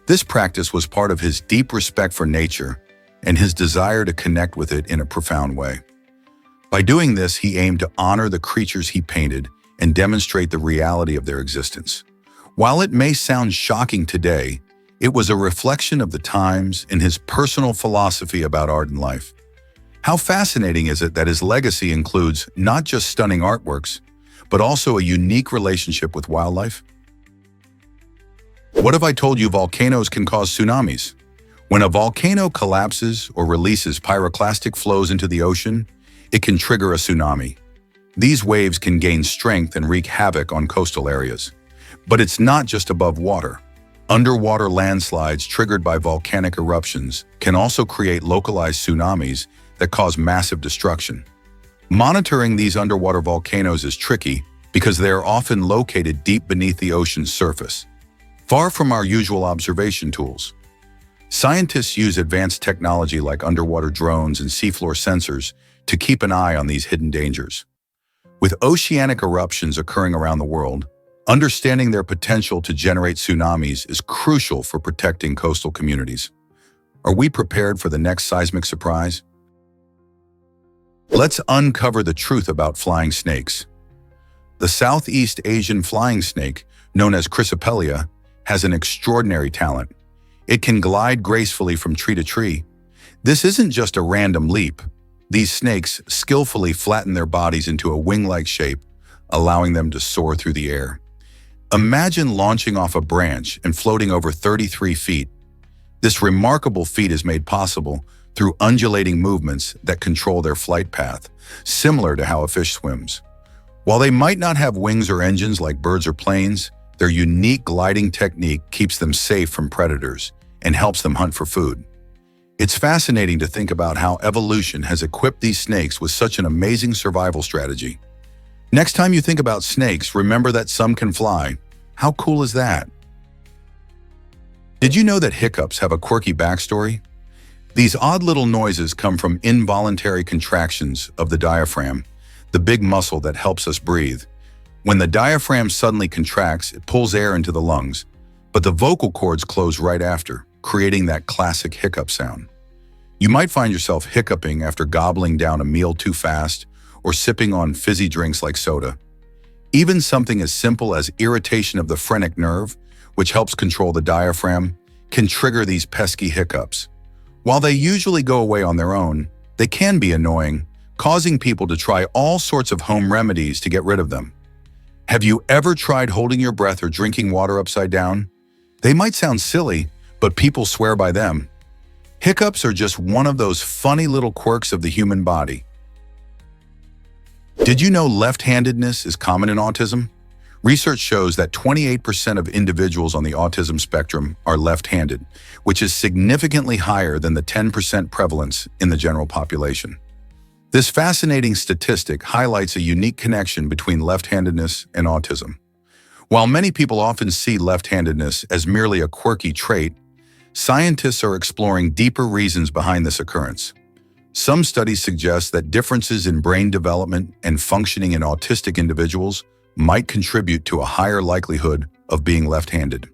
This practice was part of his deep respect for nature and his desire to connect with it in a profound way. By doing this, he aimed to honor the creatures he painted and demonstrate the reality of their existence. While it may sound shocking today, it was a reflection of the times and his personal philosophy about art and life. How fascinating is it that his legacy includes not just stunning artworks, but also a unique relationship with wildlife? What if I told you volcanoes can cause tsunamis? When a volcano collapses or releases pyroclastic flows into the ocean, it can trigger a tsunami. These waves can gain strength and wreak havoc on coastal areas. But it's not just above water. Underwater landslides triggered by volcanic eruptions can also create localized tsunamis that cause massive destruction. Monitoring these underwater volcanoes is tricky because they are often located deep beneath the ocean's surface, far from our usual observation tools. Scientists use advanced technology like underwater drones and seafloor sensors to keep an eye on these hidden dangers. With oceanic eruptions occurring around the world, understanding their potential to generate tsunamis is crucial for protecting coastal communities. Are we prepared for the next seismic surprise? Let's uncover the truth about flying snakes. The Southeast Asian flying snake, known as Chrysopelea, has an extraordinary talent. It can glide gracefully from tree to tree. This isn't just a random leap. These snakes skillfully flatten their bodies into a wing-like shape, allowing them to soar through the air. Imagine launching off a branch and floating over 33 feet. This remarkable feat is made possible through undulating movements that control their flight path, similar to how a fish swims. While they might not have wings or engines like birds or planes, their unique gliding technique keeps them safe from predators and helps them hunt for food. It's fascinating to think about how evolution has equipped these snakes with such an amazing survival strategy. Next time you think about snakes, remember that some can fly. How cool is that? Did you know that hiccups have a quirky backstory? These odd little noises come from involuntary contractions of the diaphragm, the big muscle that helps us breathe. When the diaphragm suddenly contracts, it pulls air into the lungs, but the vocal cords close right after, creating that classic hiccup sound. You might find yourself hiccuping after gobbling down a meal too fast or sipping on fizzy drinks like soda. Even something as simple as irritation of the phrenic nerve, which helps control the diaphragm, can trigger these pesky hiccups. While they usually go away on their own, they can be annoying, causing people to try all sorts of home remedies to get rid of them. Have you ever tried holding your breath or drinking water upside down? They might sound silly, but people swear by them. Hiccups are just one of those funny little quirks of the human body. Did you know left-handedness is common in autism? Research shows that 28% of individuals on the autism spectrum are left-handed, which is significantly higher than the 10% prevalence in the general population. This fascinating statistic highlights a unique connection between left-handedness and autism. While many people often see left-handedness as merely a quirky trait, scientists are exploring deeper reasons behind this occurrence. Some studies suggest that differences in brain development and functioning in autistic individuals might contribute to a higher likelihood of being left-handed.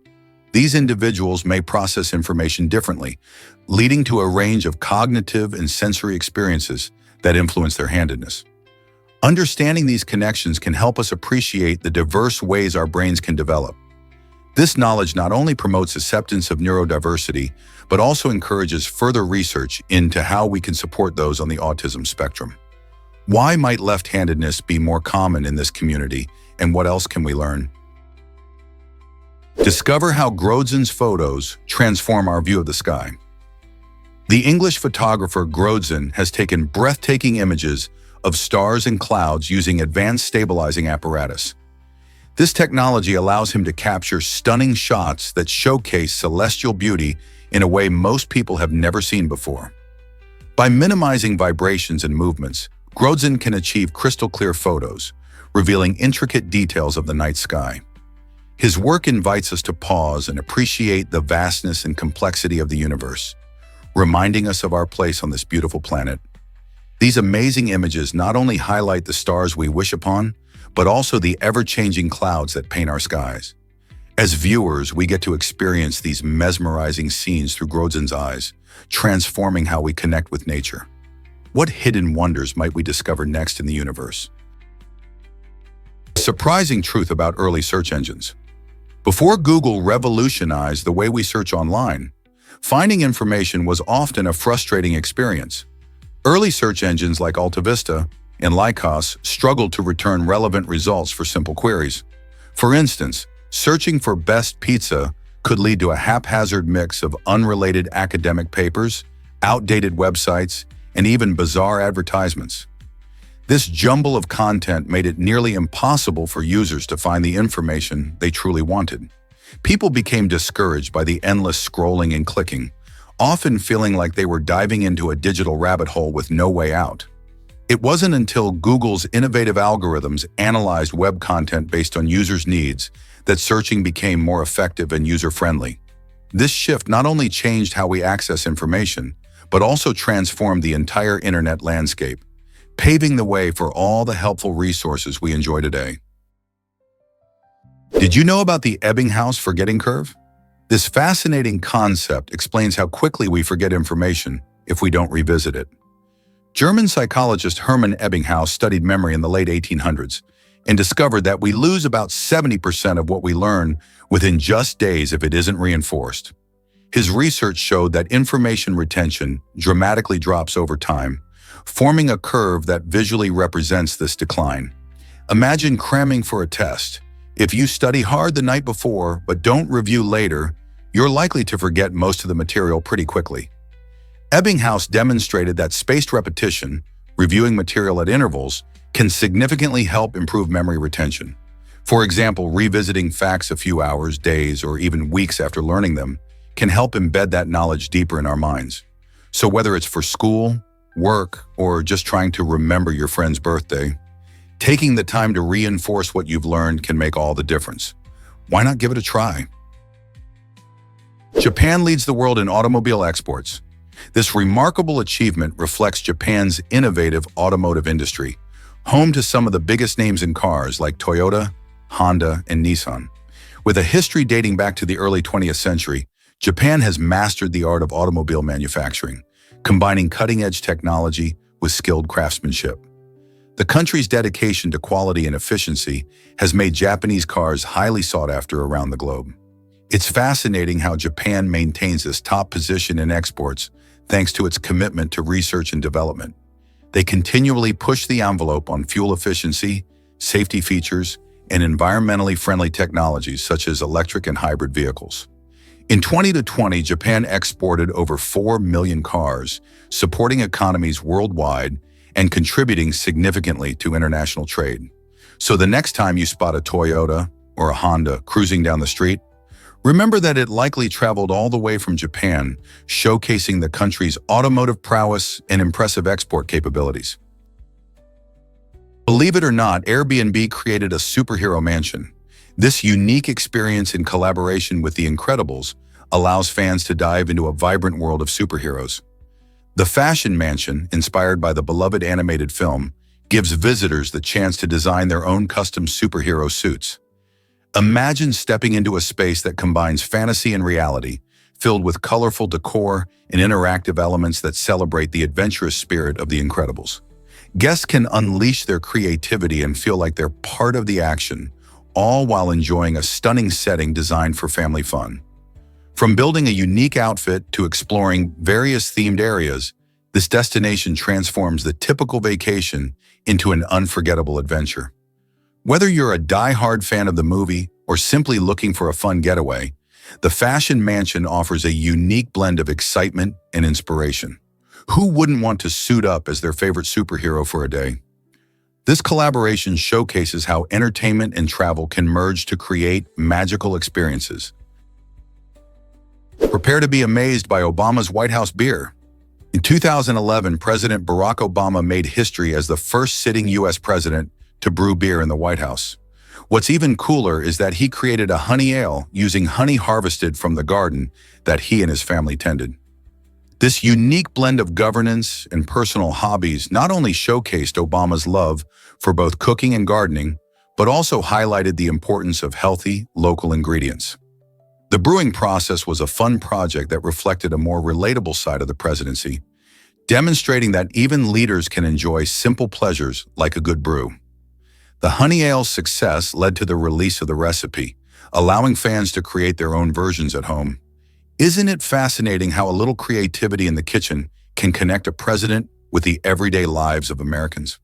These individuals may process information differently, leading to a range of cognitive and sensory experiences that influence their handedness. Understanding these connections can help us appreciate the diverse ways our brains can develop. This knowledge not only promotes acceptance of neurodiversity, but also encourages further research into how we can support those on the autism spectrum. Why might left-handedness be more common in this community, and what else can we learn? Discover how Grödzen's photos transform our view of the sky. The English photographer Grödzen has taken breathtaking images of stars and clouds using advanced stabilizing apparatus. This technology allows him to capture stunning shots that showcase celestial beauty in a way most people have never seen before. By minimizing vibrations and movements, Grödzen can achieve crystal-clear photos, revealing intricate details of the night sky. His work invites us to pause and appreciate the vastness and complexity of the universe, reminding us of our place on this beautiful planet. These amazing images not only highlight the stars we wish upon, but also the ever-changing clouds that paint our skies. As viewers, we get to experience these mesmerizing scenes through Grödzen's eyes, transforming how we connect with nature. What hidden wonders might we discover next in the universe? A surprising truth about early search engines. Before Google revolutionized the way we search online, finding information was often a frustrating experience. Early search engines like AltaVista and Lycos struggled to return relevant results for simple queries. For instance, searching for best pizza could lead to a haphazard mix of unrelated academic papers, outdated websites, and even bizarre advertisements. This jumble of content made it nearly impossible for users to find the information they truly wanted. People became discouraged by the endless scrolling and clicking, often feeling like they were diving into a digital rabbit hole with no way out. It wasn't until Google's innovative algorithms analyzed web content based on users' needs that searching became more effective and user-friendly. This shift not only changed how we access information, but also transformed the entire internet landscape, paving the way for all the helpful resources we enjoy today. Did you know about the Ebbinghaus forgetting curve? This fascinating concept explains how quickly we forget information if we don't revisit it. German psychologist Hermann Ebbinghaus studied memory in the late 1800s and discovered that we lose about 70% of what we learn within just days if it isn't reinforced. His research showed that information retention dramatically drops over time, forming a curve that visually represents this decline. Imagine cramming for a test. If you study hard the night before but don't review later, you're likely to forget most of the material pretty quickly. Ebbinghaus demonstrated that spaced repetition, reviewing material at intervals, can significantly help improve memory retention. For example, revisiting facts a few hours, days, or even weeks after learning them can help embed that knowledge deeper in our minds. So whether it's for school, work, or just trying to remember your friend's birthday, taking the time to reinforce what you've learned can make all the difference. Why not give it a try? Japan leads the world in automobile exports. This remarkable achievement reflects Japan's innovative automotive industry, home to some of the biggest names in cars like Toyota, Honda, and Nissan. With a history dating back to the early 20th century, Japan has mastered the art of automobile manufacturing, combining cutting-edge technology with skilled craftsmanship. The country's dedication to quality and efficiency has made Japanese cars highly sought after around the globe. It's fascinating how Japan maintains this top position in exports thanks to its commitment to research and development. They continually push the envelope on fuel efficiency, safety features, and environmentally friendly technologies such as electric and hybrid vehicles. In 2020, Japan exported over 4 million cars, supporting economies worldwide and contributing significantly to international trade. So the next time you spot a Toyota or a Honda cruising down the street, remember that it likely traveled all the way from Japan, showcasing the country's automotive prowess and impressive export capabilities. Believe it or not, Airbnb created a superhero mansion. This unique experience in collaboration with The Incredibles allows fans to dive into a vibrant world of superheroes. The Fashion Mansion, inspired by the beloved animated film, gives visitors the chance to design their own custom superhero suits. Imagine stepping into a space that combines fantasy and reality, filled with colorful decor and interactive elements that celebrate the adventurous spirit of The Incredibles. Guests can unleash their creativity and feel like they're part of the action, all while enjoying a stunning setting designed for family fun. From building a unique outfit to exploring various themed areas, this destination transforms the typical vacation into an unforgettable adventure. Whether you're a die-hard fan of the movie or simply looking for a fun getaway, the Fashion Mansion offers a unique blend of excitement and inspiration. Who wouldn't want to suit up as their favorite superhero for a day? This collaboration showcases how entertainment and travel can merge to create magical experiences. Prepare to be amazed by Obama's White House beer. In 2011, President Barack Obama made history as the first sitting U.S. president to brew beer in the White House. What's even cooler is that he created a honey ale using honey harvested from the garden that he and his family tended. This unique blend of governance and personal hobbies not only showcased Obama's love for both cooking and gardening, but also highlighted the importance of healthy, local ingredients. The brewing process was a fun project that reflected a more relatable side of the presidency, demonstrating that even leaders can enjoy simple pleasures like a good brew. The honey ale's success led to the release of the recipe, allowing fans to create their own versions at home. Isn't it fascinating how a little creativity in the kitchen can connect a president with the everyday lives of Americans?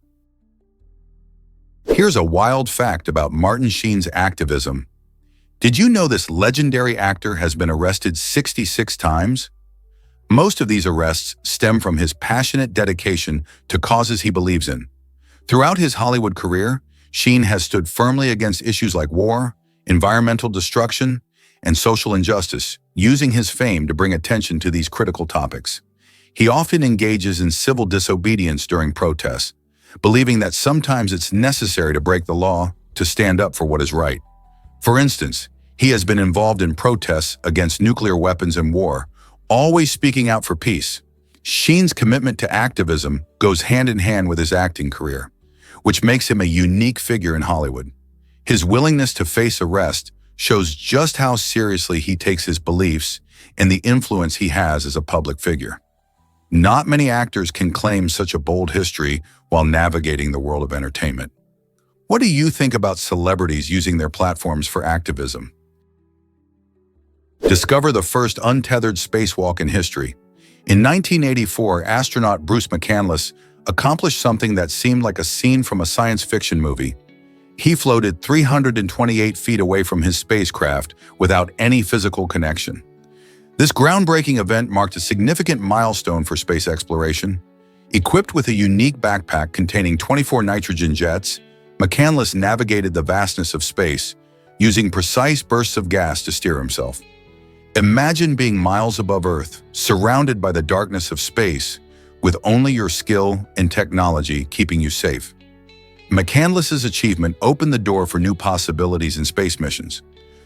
Here's a wild fact about Martin Sheen's activism. Did you know this legendary actor has been arrested 66 times? Most of these arrests stem from his passionate dedication to causes he believes in. Throughout his Hollywood career, Sheen has stood firmly against issues like war, environmental destruction, and social injustice, using his fame to bring attention to these critical topics. He often engages in civil disobedience during protests, believing that sometimes it's necessary to break the law to stand up for what is right. For instance, he has been involved in protests against nuclear weapons and war, always speaking out for peace. Sheen's commitment to activism goes hand in hand with his acting career, which makes him a unique figure in Hollywood. His willingness to face arrest shows just how seriously he takes his beliefs and the influence he has as a public figure. Not many actors can claim such a bold history while navigating the world of entertainment. What do you think about celebrities using their platforms for activism? Discover the first untethered spacewalk in history. In 1984, astronaut Bruce McCandless accomplished something that seemed like a scene from a science fiction movie. He floated 328 feet away from his spacecraft without any physical connection. This groundbreaking event marked a significant milestone for space exploration. Equipped with a unique backpack containing 24 nitrogen jets, McCandless navigated the vastness of space, using precise bursts of gas to steer himself. Imagine being miles above Earth, surrounded by the darkness of space, with only your skill and technology keeping you safe. McCandless's achievement opened the door for new possibilities in space missions,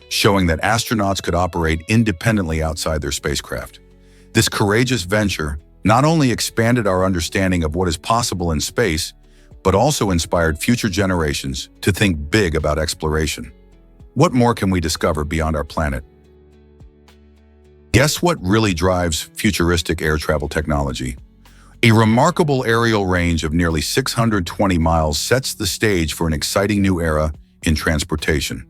showing that astronauts could operate independently outside their spacecraft. This courageous venture not only expanded our understanding of what is possible in space, but also inspired future generations to think big about exploration. What more can we discover beyond our planet? Guess what really drives futuristic air travel technology? A remarkable aerial range of nearly 620 miles sets the stage for an exciting new era in transportation.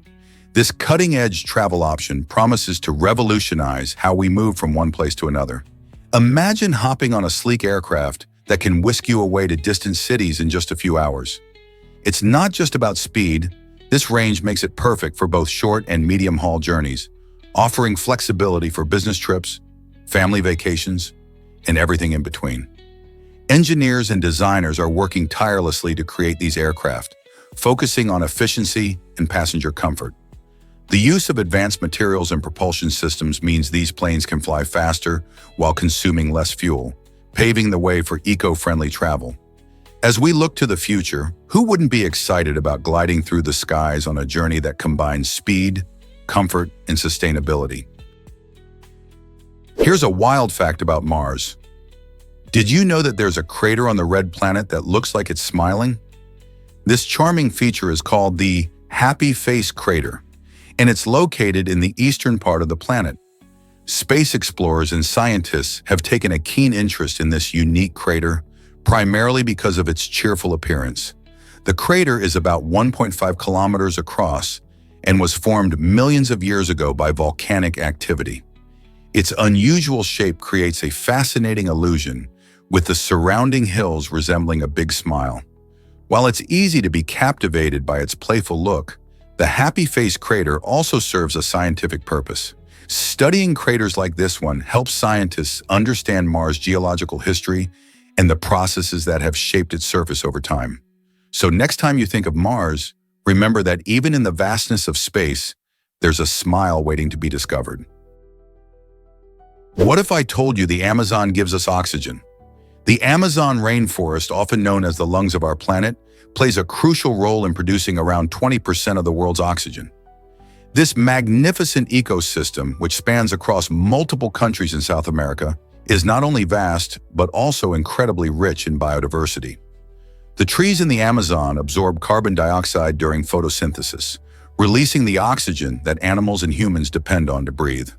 This cutting-edge travel option promises to revolutionize how we move from one place to another. Imagine hopping on a sleek aircraft that can whisk you away to distant cities in just a few hours. It's not just about speed. This range makes it perfect for both short and medium-haul journeys, offering flexibility for business trips, family vacations, and everything in between. Engineers and designers are working tirelessly to create these aircraft, focusing on efficiency and passenger comfort. The use of advanced materials and propulsion systems means these planes can fly faster while consuming less fuel, paving the way for eco-friendly travel. As we look to the future, who wouldn't be excited about gliding through the skies on a journey that combines speed, comfort, and sustainability? Here's a wild fact about Mars. Did you know that there's a crater on the red planet that looks like it's smiling? This charming feature is called the Happy Face Crater, and it's located in the eastern part of the planet. Space explorers and scientists have taken a keen interest in this unique crater, primarily because of its cheerful appearance. The crater is about 1.5 kilometers across and was formed millions of years ago by volcanic activity. Its unusual shape creates a fascinating illusion, with the surrounding hills resembling a big smile. While it's easy to be captivated by its playful look, the Happy Face crater also serves a scientific purpose. Studying craters like this one helps scientists understand Mars' geological history and the processes that have shaped its surface over time. So next time you think of Mars, remember that even in the vastness of space, there's a smile waiting to be discovered. What if I told you the Amazon gives us oxygen? The Amazon rainforest, often known as the lungs of our planet, plays a crucial role in producing around 20% of the world's oxygen. This magnificent ecosystem, which spans across multiple countries in South America, is not only vast, but also incredibly rich in biodiversity. The trees in the Amazon absorb carbon dioxide during photosynthesis, releasing the oxygen that animals and humans depend on to breathe.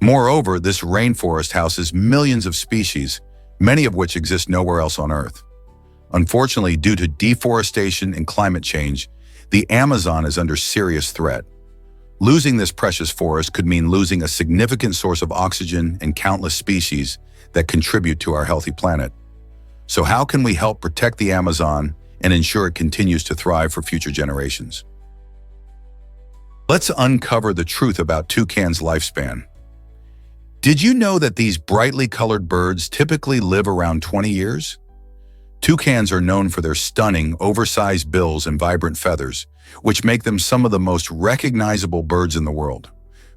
Moreover, this rainforest houses millions of species, many of which exist nowhere else on Earth. Unfortunately, due to deforestation and climate change, the Amazon is under serious threat. Losing this precious forest could mean losing a significant source of oxygen and countless species that contribute to our healthy planet. So how can we help protect the Amazon and ensure it continues to thrive for future generations? Let's uncover the truth about toucans' lifespan. Did you know that these brightly colored birds typically live around 20 years? Toucans are known for their stunning, oversized bills and vibrant feathers, which make them some of the most recognizable birds in the world.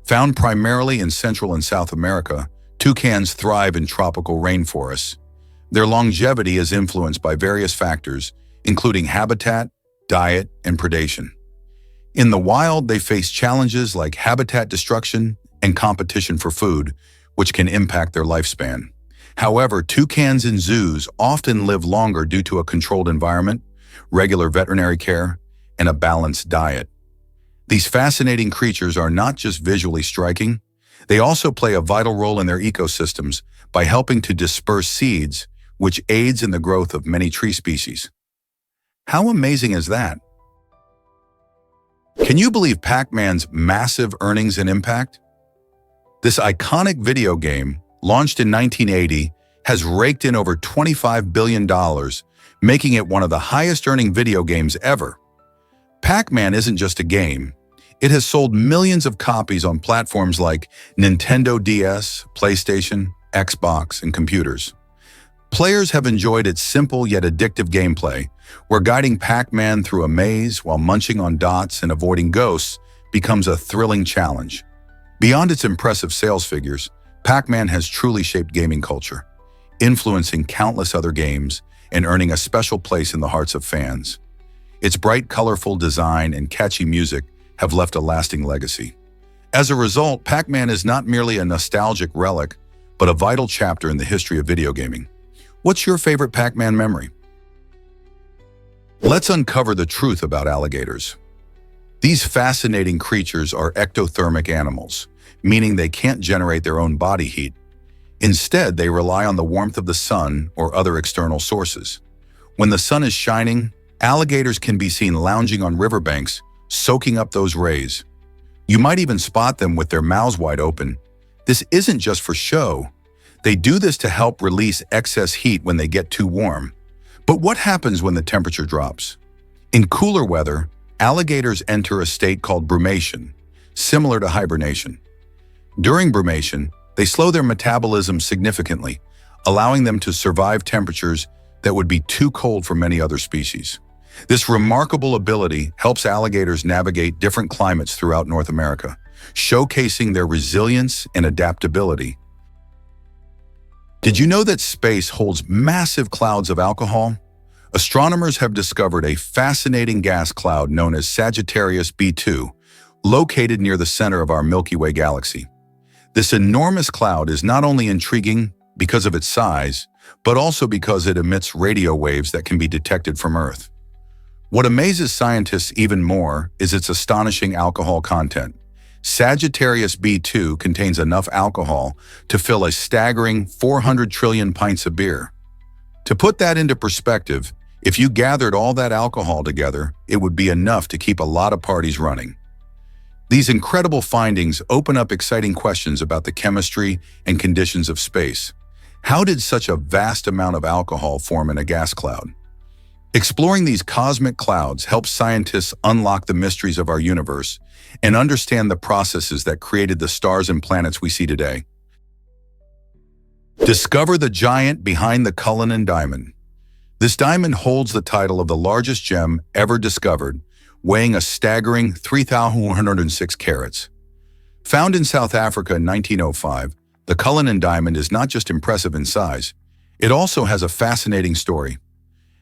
Found primarily in Central and South America, toucans thrive in tropical rainforests. Their longevity is influenced by various factors, including habitat, diet, and predation. In the wild, they face challenges like habitat destruction and competition for food, which can impact their lifespan. However, toucans in zoos often live longer due to a controlled environment, regular veterinary care, and a balanced diet. These fascinating creatures are not just visually striking, they also play a vital role in their ecosystems by helping to disperse seeds, which aids in the growth of many tree species. How amazing is that? Can you believe Pac-Man's massive earnings and impact? This iconic video game, launched in 1980, has raked in over $25 billion, making it one of the highest-earning video games ever. Pac-Man isn't just a game. It has sold millions of copies on platforms like Nintendo DS, PlayStation, Xbox, and computers. Players have enjoyed its simple yet addictive gameplay, where guiding Pac-Man through a maze while munching on dots and avoiding ghosts becomes a thrilling challenge. Beyond its impressive sales figures, Pac-Man has truly shaped gaming culture, influencing countless other games and earning a special place in the hearts of fans. Its bright, colorful design and catchy music have left a lasting legacy. As a result, Pac-Man is not merely a nostalgic relic, but a vital chapter in the history of video gaming. What's your favorite Pac-Man memory? Let's uncover the truth about alligators. These fascinating creatures are ectothermic animals, meaning they can't generate their own body heat. Instead, they rely on the warmth of the sun or other external sources. When the sun is shining, alligators can be seen lounging on riverbanks, soaking up those rays. You might even spot them with their mouths wide open. This isn't just for show. They do this to help release excess heat when they get too warm. But what happens when the temperature drops? In cooler weather, alligators enter a state called brumation, similar to hibernation. During brumation, they slow their metabolism significantly, allowing them to survive temperatures that would be too cold for many other species. This remarkable ability helps alligators navigate different climates throughout North America, showcasing their resilience and adaptability. Did you know that space holds massive clouds of alcohol? Astronomers have discovered a fascinating gas cloud known as Sagittarius B2, located near the center of our Milky Way galaxy. This enormous cloud is not only intriguing because of its size, but also because it emits radio waves that can be detected from Earth. What amazes scientists even more is its astonishing alcohol content. Sagittarius B2 contains enough alcohol to fill a staggering 400 trillion pints of beer. To put that into perspective, if you gathered all that alcohol together, it would be enough to keep a lot of parties running. These incredible findings open up exciting questions about the chemistry and conditions of space. How did such a vast amount of alcohol form in a gas cloud? Exploring these cosmic clouds helps scientists unlock the mysteries of our universe and understand the processes that created the stars and planets we see today. Discover the giant behind the Cullinan Diamond. This diamond holds the title of the largest gem ever discovered, weighing a staggering 3,106 carats. Found in South Africa in 1905, the Cullinan Diamond is not just impressive in size, it also has a fascinating story.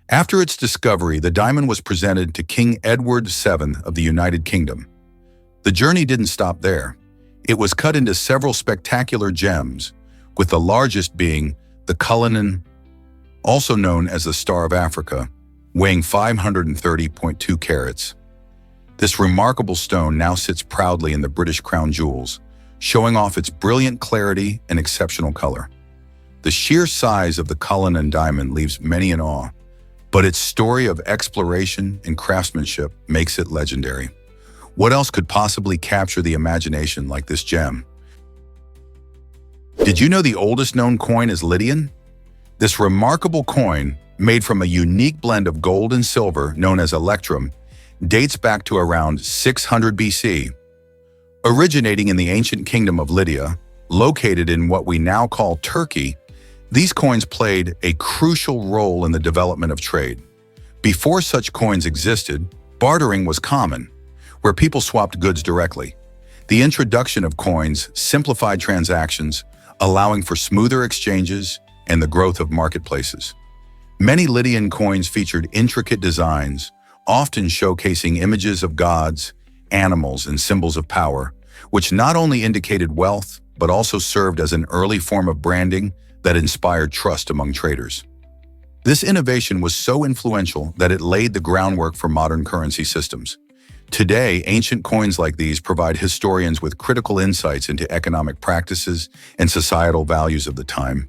After its discovery, the diamond was presented to King Edward VII of the United Kingdom. The journey didn't stop there. It was cut into several spectacular gems, with the largest being the Cullinan, also known as the Star of Africa, weighing 530.2 carats. This remarkable stone now sits proudly in the British Crown Jewels, showing off its brilliant clarity and exceptional color. The sheer size of the Cullinan Diamond leaves many in awe, but its story of exploration and craftsmanship makes it legendary. What else could possibly capture the imagination like this gem? Did you know the oldest known coin is Lydian? This remarkable coin, made from a unique blend of gold and silver known as electrum, dates back to around 600 BC. Originating in the ancient kingdom of Lydia, located in what we now call Turkey, these coins played a crucial role in the development of trade. Before such coins existed, bartering was common, where people swapped goods directly. The introduction of coins simplified transactions, allowing for smoother exchanges and the growth of marketplaces. Many Lydian coins featured intricate designs, often showcasing images of gods, animals, and symbols of power, which not only indicated wealth, but also served as an early form of branding that inspired trust among traders. This innovation was so influential that it laid the groundwork for modern currency systems. Today, ancient coins like these provide historians with critical insights into economic practices and societal values of the time.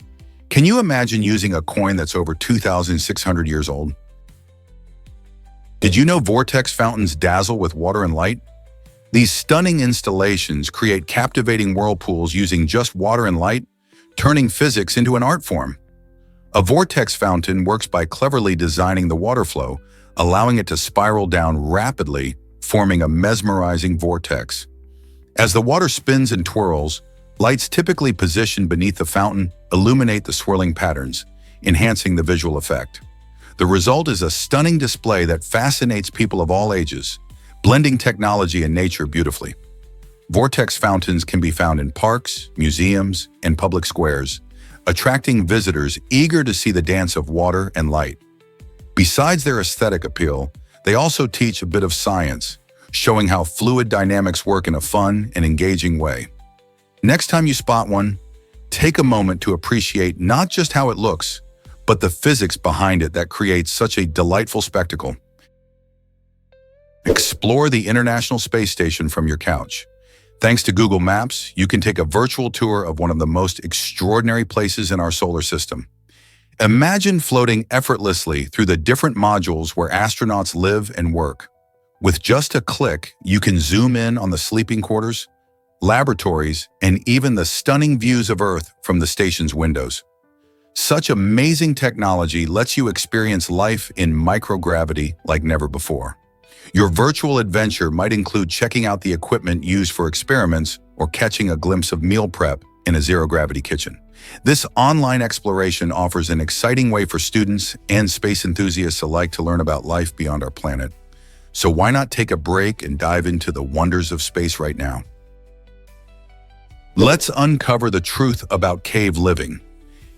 Can you imagine using a coin that's over 2,600 years old? Did you know vortex fountains dazzle with water and light? These stunning installations create captivating whirlpools using just water and light, turning physics into an art form. A vortex fountain works by cleverly designing the water flow, allowing it to spiral down rapidly, forming a mesmerizing vortex. As the water spins and twirls, lights typically positioned beneath the fountain illuminate the swirling patterns, enhancing the visual effect. The result is a stunning display that fascinates people of all ages, blending technology and nature beautifully. Vortex fountains can be found in parks, museums, and public squares, attracting visitors eager to see the dance of water and light. Besides their aesthetic appeal, they also teach a bit of science, showing how fluid dynamics work in a fun and engaging way. Next time you spot one, take a moment to appreciate not just how it looks, but the physics behind it that creates such a delightful spectacle. Explore the International Space Station from your couch. Thanks to Google Maps, you can take a virtual tour of one of the most extraordinary places in our solar system. Imagine floating effortlessly through the different modules where astronauts live and work. With just a click, you can zoom in on the sleeping quarters, laboratories, and even the stunning views of Earth from the station's windows. Such amazing technology lets you experience life in microgravity like never before. Your virtual adventure might include checking out the equipment used for experiments or catching a glimpse of meal prep in a zero-gravity kitchen. This online exploration offers an exciting way for students and space enthusiasts alike to learn about life beyond our planet. So why not take a break and dive into the wonders of space right now? Let's uncover the truth about cave living.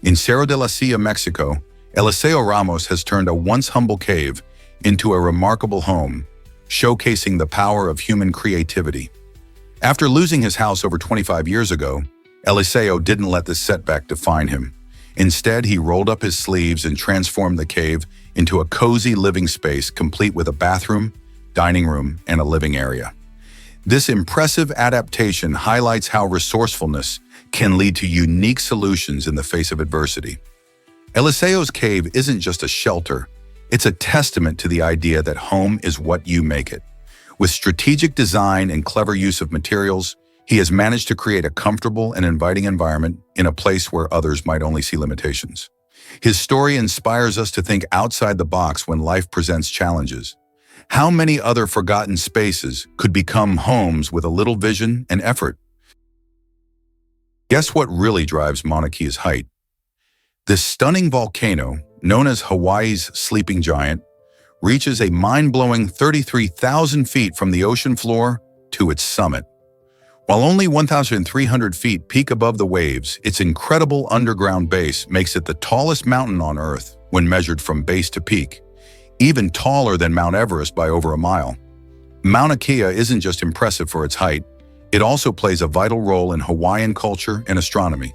In Cerro de la Silla, Mexico, Eliseo Ramos has turned a once humble cave into a remarkable home, showcasing the power of human creativity. After losing his house over 25 years ago, Eliseo didn't let this setback define him. Instead, he rolled up his sleeves and transformed the cave into a cozy living space complete with a bathroom, dining room, and a living area. This impressive adaptation highlights how resourcefulness can lead to unique solutions in the face of adversity. Eliseo's cave isn't just a shelter, it's a testament to the idea that home is what you make it. With strategic design and clever use of materials, he has managed to create a comfortable and inviting environment in a place where others might only see limitations. His story inspires us to think outside the box when life presents challenges. How many other forgotten spaces could become homes with a little vision and effort? Guess what really drives Mauna Kea's height? This stunning volcano, known as Hawaii's sleeping giant, reaches a mind-blowing 33,000 feet from the ocean floor to its summit. While only 1,300 feet peak above the waves, its incredible underground base makes it the tallest mountain on Earth when measured from base to peak, even taller than Mount Everest by over a mile. Mauna Kea isn't just impressive for its height, it also plays a vital role in Hawaiian culture and astronomy.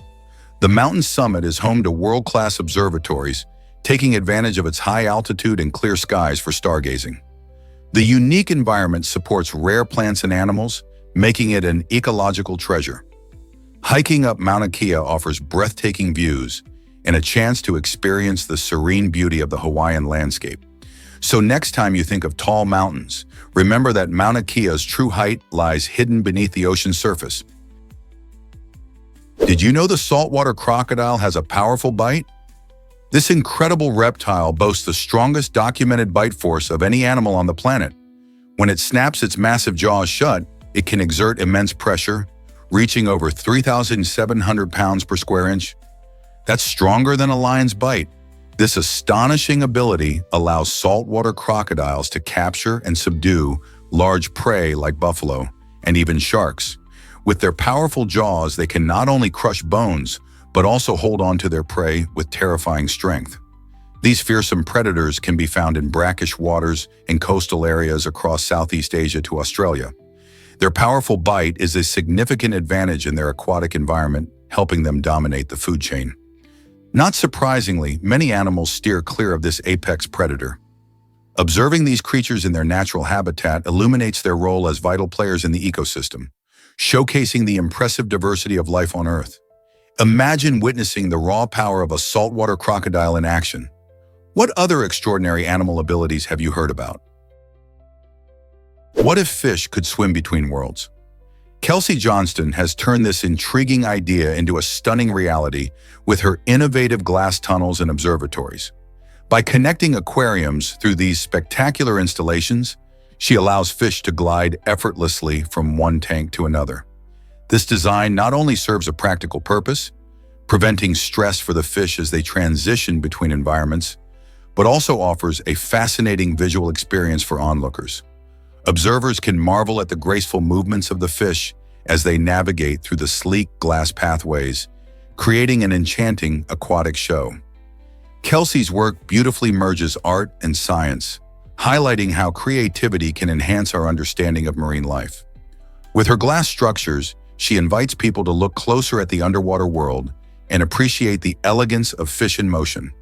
The mountain's summit is home to world-class observatories, taking advantage of its high altitude and clear skies for stargazing. The unique environment supports rare plants and animals, making it an ecological treasure. Hiking up Mauna Kea offers breathtaking views and a chance to experience the serene beauty of the Hawaiian landscape. So next time you think of tall mountains, remember that Mauna Kea's true height lies hidden beneath the ocean's surface. Did you know the saltwater crocodile has a powerful bite? This incredible reptile boasts the strongest documented bite force of any animal on the planet. When it snaps its massive jaws shut, it can exert immense pressure, reaching over 3,700 pounds per square inch. That's stronger than a lion's bite. This astonishing ability allows saltwater crocodiles to capture and subdue large prey like buffalo and even sharks. With their powerful jaws, they can not only crush bones, but also hold on to their prey with terrifying strength. These fearsome predators can be found in brackish waters and coastal areas across Southeast Asia to Australia. Their powerful bite is a significant advantage in their aquatic environment, helping them dominate the food chain. Not surprisingly, many animals steer clear of this apex predator. Observing these creatures in their natural habitat illuminates their role as vital players in the ecosystem, showcasing the impressive diversity of life on Earth. Imagine witnessing the raw power of a saltwater crocodile in action. What other extraordinary animal abilities have you heard about? What if fish could swim between worlds? Kelsey Johnston has turned this intriguing idea into a stunning reality with her innovative glass tunnels and observatories. By connecting aquariums through these spectacular installations, she allows fish to glide effortlessly from one tank to another. This design not only serves a practical purpose, preventing stress for the fish as they transition between environments, but also offers a fascinating visual experience for onlookers. Observers can marvel at the graceful movements of the fish as they navigate through the sleek glass pathways, creating an enchanting aquatic show. Kelsey's work beautifully merges art and science, highlighting how creativity can enhance our understanding of marine life. With her glass structures, she invites people to look closer at the underwater world and appreciate the elegance of fish in motion.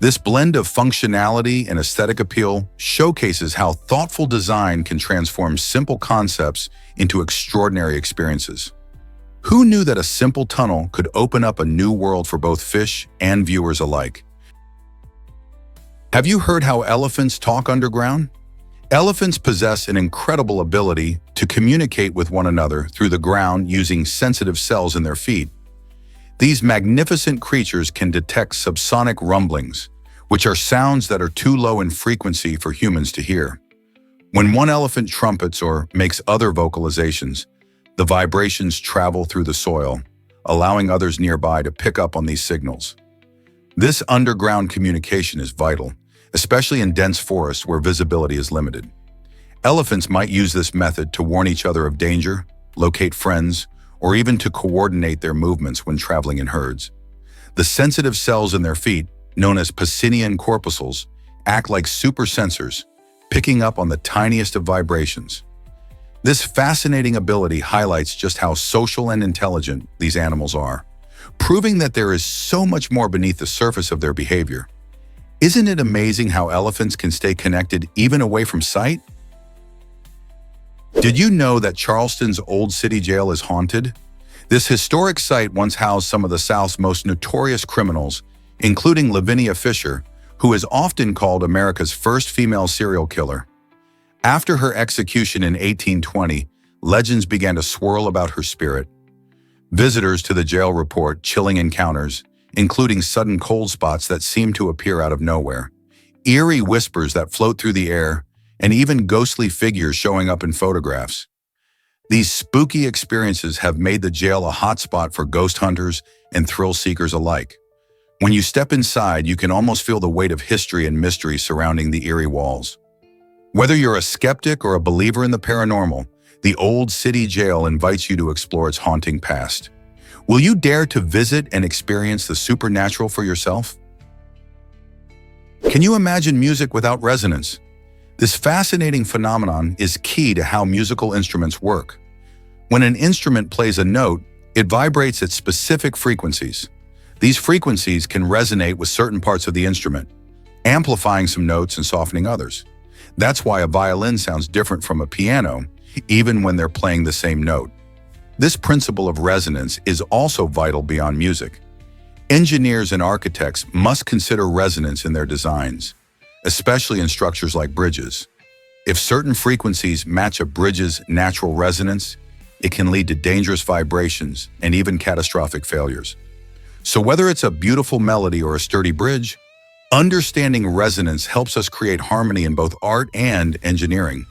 This blend of functionality and aesthetic appeal showcases how thoughtful design can transform simple concepts into extraordinary experiences. Who knew that a simple tunnel could open up a new world for both fish and viewers alike? Have you heard how elephants talk underground? Elephants possess an incredible ability to communicate with one another through the ground using sensitive cells in their feet. These magnificent creatures can detect subsonic rumblings, which are sounds that are too low in frequency for humans to hear. When one elephant trumpets or makes other vocalizations, the vibrations travel through the soil, allowing others nearby to pick up on these signals. This underground communication is vital, especially in dense forests where visibility is limited. Elephants might use this method to warn each other of danger, locate friends, or even to coordinate their movements when traveling in herds. The sensitive cells in their feet, known as Pacinian corpuscles, act like super sensors, picking up on the tiniest of vibrations. This fascinating ability highlights just how social and intelligent these animals are, proving that there is so much more beneath the surface of their behavior. Isn't it amazing how elephants can stay connected even away from sight? Did you know that Charleston's Old City Jail is haunted? This historic site once housed some of the South's most notorious criminals including Lavinia Fisher, who is often called America's first female serial killer. After her execution in 1820, legends began to swirl about her spirit. Visitors to the jail report chilling encounters, including sudden cold spots that seem to appear out of nowhere, eerie whispers that float through the air, and even ghostly figures showing up in photographs. These spooky experiences have made the jail a hotspot for ghost hunters and thrill seekers alike. When you step inside, you can almost feel the weight of history and mystery surrounding the eerie walls. Whether you're a skeptic or a believer in the paranormal, the Old City Jail invites you to explore its haunting past. Will you dare to visit and experience the supernatural for yourself? Can you imagine music without resonance? This fascinating phenomenon is key to how musical instruments work. When an instrument plays a note, it vibrates at specific frequencies. These frequencies can resonate with certain parts of the instrument, amplifying some notes and softening others. That's why a violin sounds different from a piano, even when they're playing the same note. This principle of resonance is also vital beyond music. Engineers and architects must consider resonance in their designs, especially in structures like bridges. If certain frequencies match a bridge's natural resonance, it can lead to dangerous vibrations and even catastrophic failures. So whether it's a beautiful melody or a sturdy bridge, understanding resonance helps us create harmony in both art and engineering.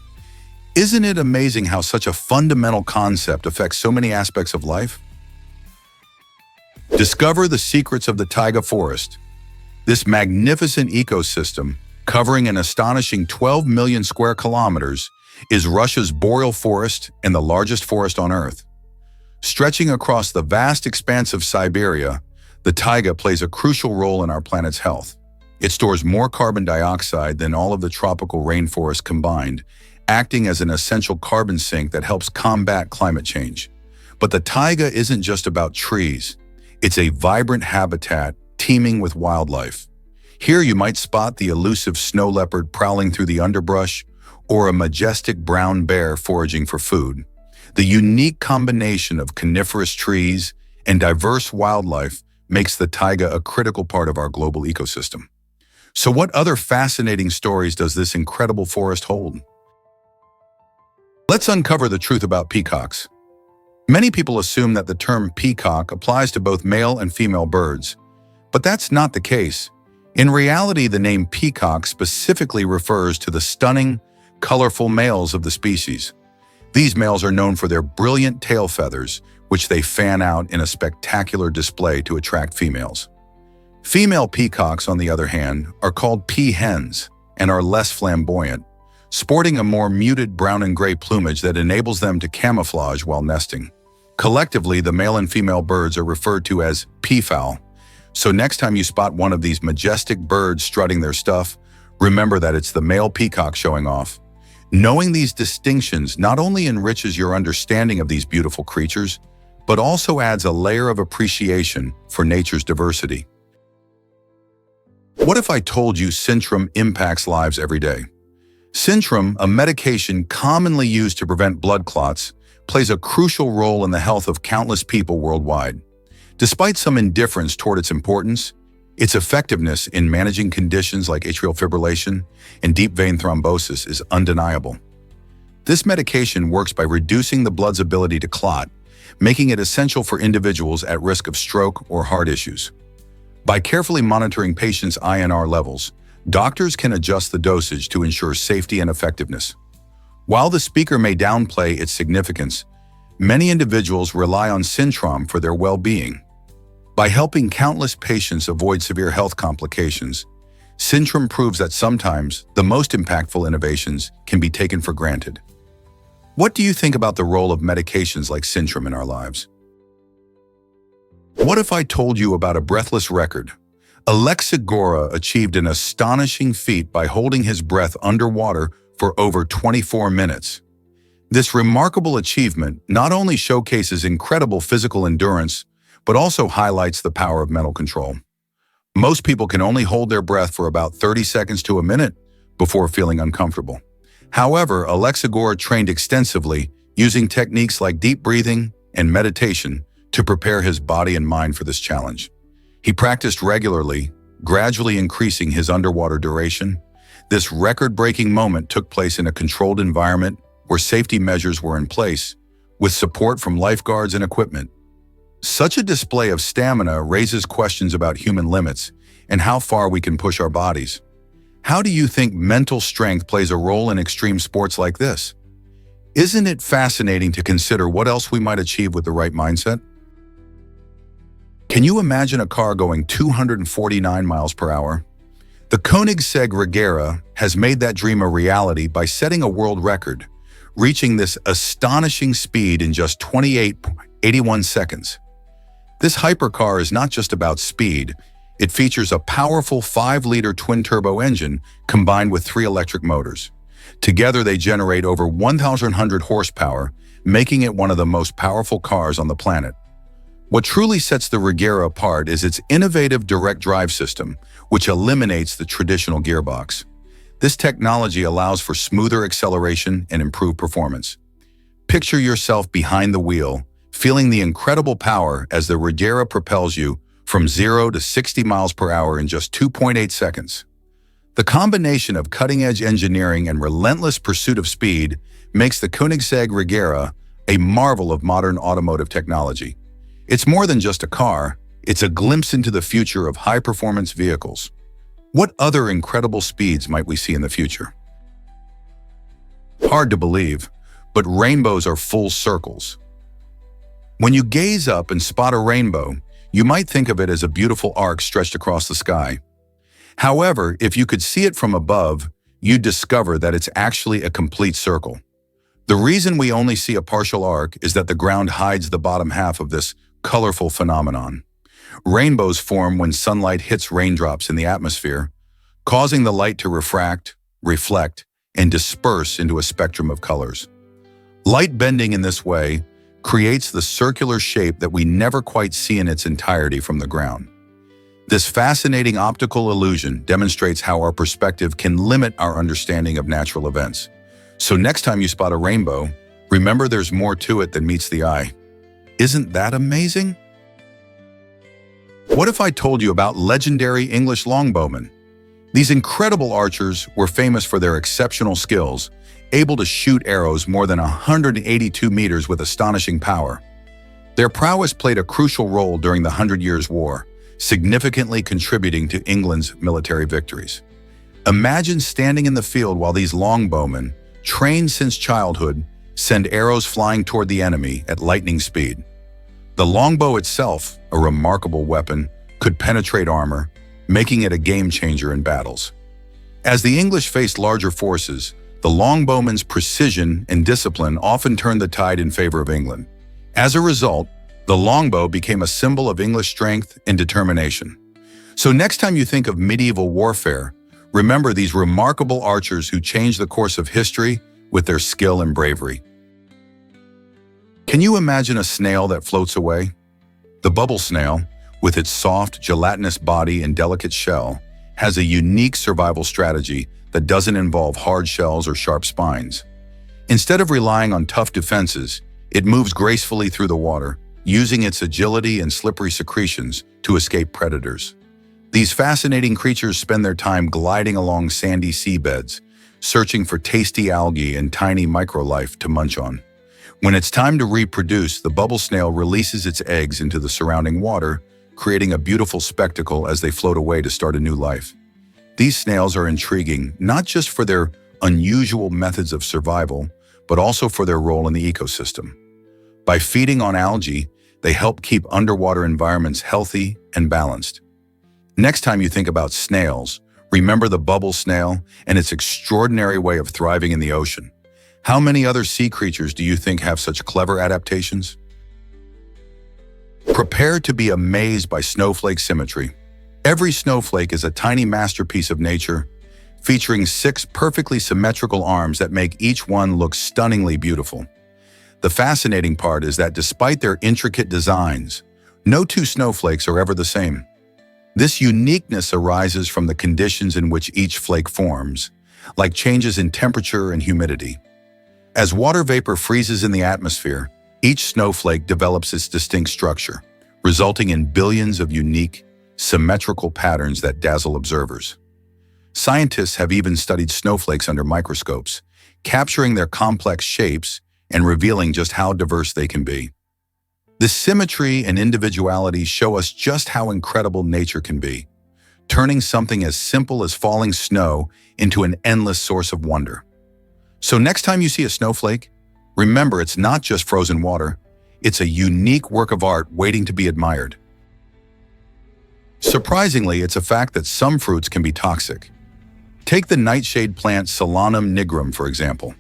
Isn't it amazing how such a fundamental concept affects so many aspects of life? Discover the secrets of the taiga forest. This magnificent ecosystem, covering an astonishing 12 million square kilometers, is Russia's boreal forest and the largest forest on Earth. Stretching across the vast expanse of Siberia, the taiga plays a crucial role in our planet's health. It stores more carbon dioxide than all of the tropical rainforests combined, acting as an essential carbon sink that helps combat climate change. But the taiga isn't just about trees. It's a vibrant habitat teeming with wildlife. Here you might spot the elusive snow leopard prowling through the underbrush or a majestic brown bear foraging for food. The unique combination of coniferous trees and diverse wildlife makes the taiga a critical part of our global ecosystem. So what other fascinating stories does this incredible forest hold? Let's uncover the truth about peacocks. Many people assume that the term peacock applies to both male and female birds, but that's not the case. In reality, the name peacock specifically refers to the stunning, colorful males of the species. These males are known for their brilliant tail feathers, which they fan out in a spectacular display to attract females. Female peacocks, on the other hand, are called peahens and are less flamboyant, sporting a more muted brown and gray plumage that enables them to camouflage while nesting. Collectively, the male and female birds are referred to as peafowl. So next time you spot one of these majestic birds strutting their stuff, remember that it's the male peacock showing off. Knowing these distinctions not only enriches your understanding of these beautiful creatures, but also adds a layer of appreciation for nature's diversity. What if I told you Centrum impacts lives every day? Centrum, a medication commonly used to prevent blood clots, plays a crucial role in the health of countless people worldwide. Despite some indifference toward its importance, its effectiveness in managing conditions like atrial fibrillation and deep vein thrombosis is undeniable. This medication works by reducing the blood's ability to clot, making it essential for individuals at risk of stroke or heart issues. By carefully monitoring patients' INR levels, doctors can adjust the dosage to ensure safety and effectiveness. While the speaker may downplay its significance, many individuals rely on Centrum for their well-being. By helping countless patients avoid severe health complications, Centrum proves that sometimes the most impactful innovations can be taken for granted. What do you think about the role of medications like Centrum in our lives? What if I told you about a breathless record? Alexei Gora achieved an astonishing feat by holding his breath underwater for over 24 minutes. This remarkable achievement not only showcases incredible physical endurance, but also highlights the power of mental control. Most people can only hold their breath for about 30 seconds to a minute before feeling uncomfortable. However, Alexei Gora trained extensively using techniques like deep breathing and meditation to prepare his body and mind for this challenge. He practiced regularly, gradually increasing his underwater duration. This record-breaking moment took place in a controlled environment where safety measures were in place, with support from lifeguards and equipment. Such a display of stamina raises questions about human limits and how far we can push our bodies. How do you think mental strength plays a role in extreme sports like this? Isn't it fascinating to consider what else we might achieve with the right mindset? Can you imagine a car going 249 miles per hour? The Koenigsegg Regera has made that dream a reality by setting a world record, reaching this astonishing speed in just 28.81 seconds. This hypercar is not just about speed. It features a powerful 5-liter twin-turbo engine combined with 3 electric motors. Together, they generate over 1,100 horsepower, making it one of the most powerful cars on the planet. What truly sets the Regera apart is its innovative direct drive system, which eliminates the traditional gearbox. This technology allows for smoother acceleration and improved performance. Picture yourself behind the wheel, feeling the incredible power as the Regera propels you from 0 to 60 miles per hour in just 2.8 seconds. The combination of cutting-edge engineering and relentless pursuit of speed makes the Koenigsegg Regera a marvel of modern automotive technology. It's more than just a car, it's a glimpse into the future of high-performance vehicles. What other incredible speeds might we see in the future? Hard to believe, but rainbows are full circles. When you gaze up and spot a rainbow, you might think of it as a beautiful arc stretched across the sky. However, if you could see it from above, you'd discover that it's actually a complete circle. The reason we only see a partial arc is that the ground hides the bottom half of this colorful phenomenon. Rainbows form when sunlight hits raindrops in the atmosphere, causing the light to refract, reflect, and disperse into a spectrum of colors. Light bending in this way creates the circular shape that we never quite see in its entirety from the ground. This fascinating optical illusion demonstrates how our perspective can limit our understanding of natural events. So next time you spot a rainbow, remember there's more to it than meets the eye. Isn't that amazing? What if I told you about legendary English longbowmen? These incredible archers were famous for their exceptional skills, able to shoot arrows more than 182 meters with astonishing power. Their prowess played a crucial role during the 100 Years' War, significantly contributing to England's military victories. Imagine standing in the field while these longbowmen, trained since childhood, send arrows flying toward the enemy at lightning speed. The longbow itself, a remarkable weapon, could penetrate armor, making it a game-changer in battles. As the English faced larger forces, the longbowmen's precision and discipline often turned the tide in favor of England. As a result, the longbow became a symbol of English strength and determination. So next time you think of medieval warfare, remember these remarkable archers who changed the course of history with their skill and bravery. Can you imagine a snail that floats away? The bubble snail, with its soft, gelatinous body and delicate shell, has a unique survival strategy that doesn't involve hard shells or sharp spines. Instead of relying on tough defenses, it moves gracefully through the water, using its agility and slippery secretions to escape predators. These fascinating creatures spend their time gliding along sandy seabeds, searching for tasty algae and tiny microlife to munch on. When it's time to reproduce, the bubble snail releases its eggs into the surrounding water, creating a beautiful spectacle as they float away to start a new life. These snails are intriguing not just for their unusual methods of survival, but also for their role in the ecosystem. By feeding on algae, they help keep underwater environments healthy and balanced. Next time you think about snails, remember the bubble snail and its extraordinary way of thriving in the ocean. How many other sea creatures do you think have such clever adaptations? Prepare to be amazed by snowflake symmetry. Every snowflake is a tiny masterpiece of nature, featuring 6 perfectly symmetrical arms that make each one look stunningly beautiful. The fascinating part is that despite their intricate designs, no 2 snowflakes are ever the same. This uniqueness arises from the conditions in which each flake forms, like changes in temperature and humidity. As water vapor freezes in the atmosphere, each snowflake develops its distinct structure, resulting in billions of unique, symmetrical patterns that dazzle observers. Scientists have even studied snowflakes under microscopes, capturing their complex shapes and revealing just how diverse they can be. This symmetry and individuality show us just how incredible nature can be, turning something as simple as falling snow into an endless source of wonder. So next time you see a snowflake, remember it's not just frozen water, it's a unique work of art waiting to be admired. Surprisingly, it's a fact that some fruits can be toxic. Take the nightshade plant Solanum nigrum, for example.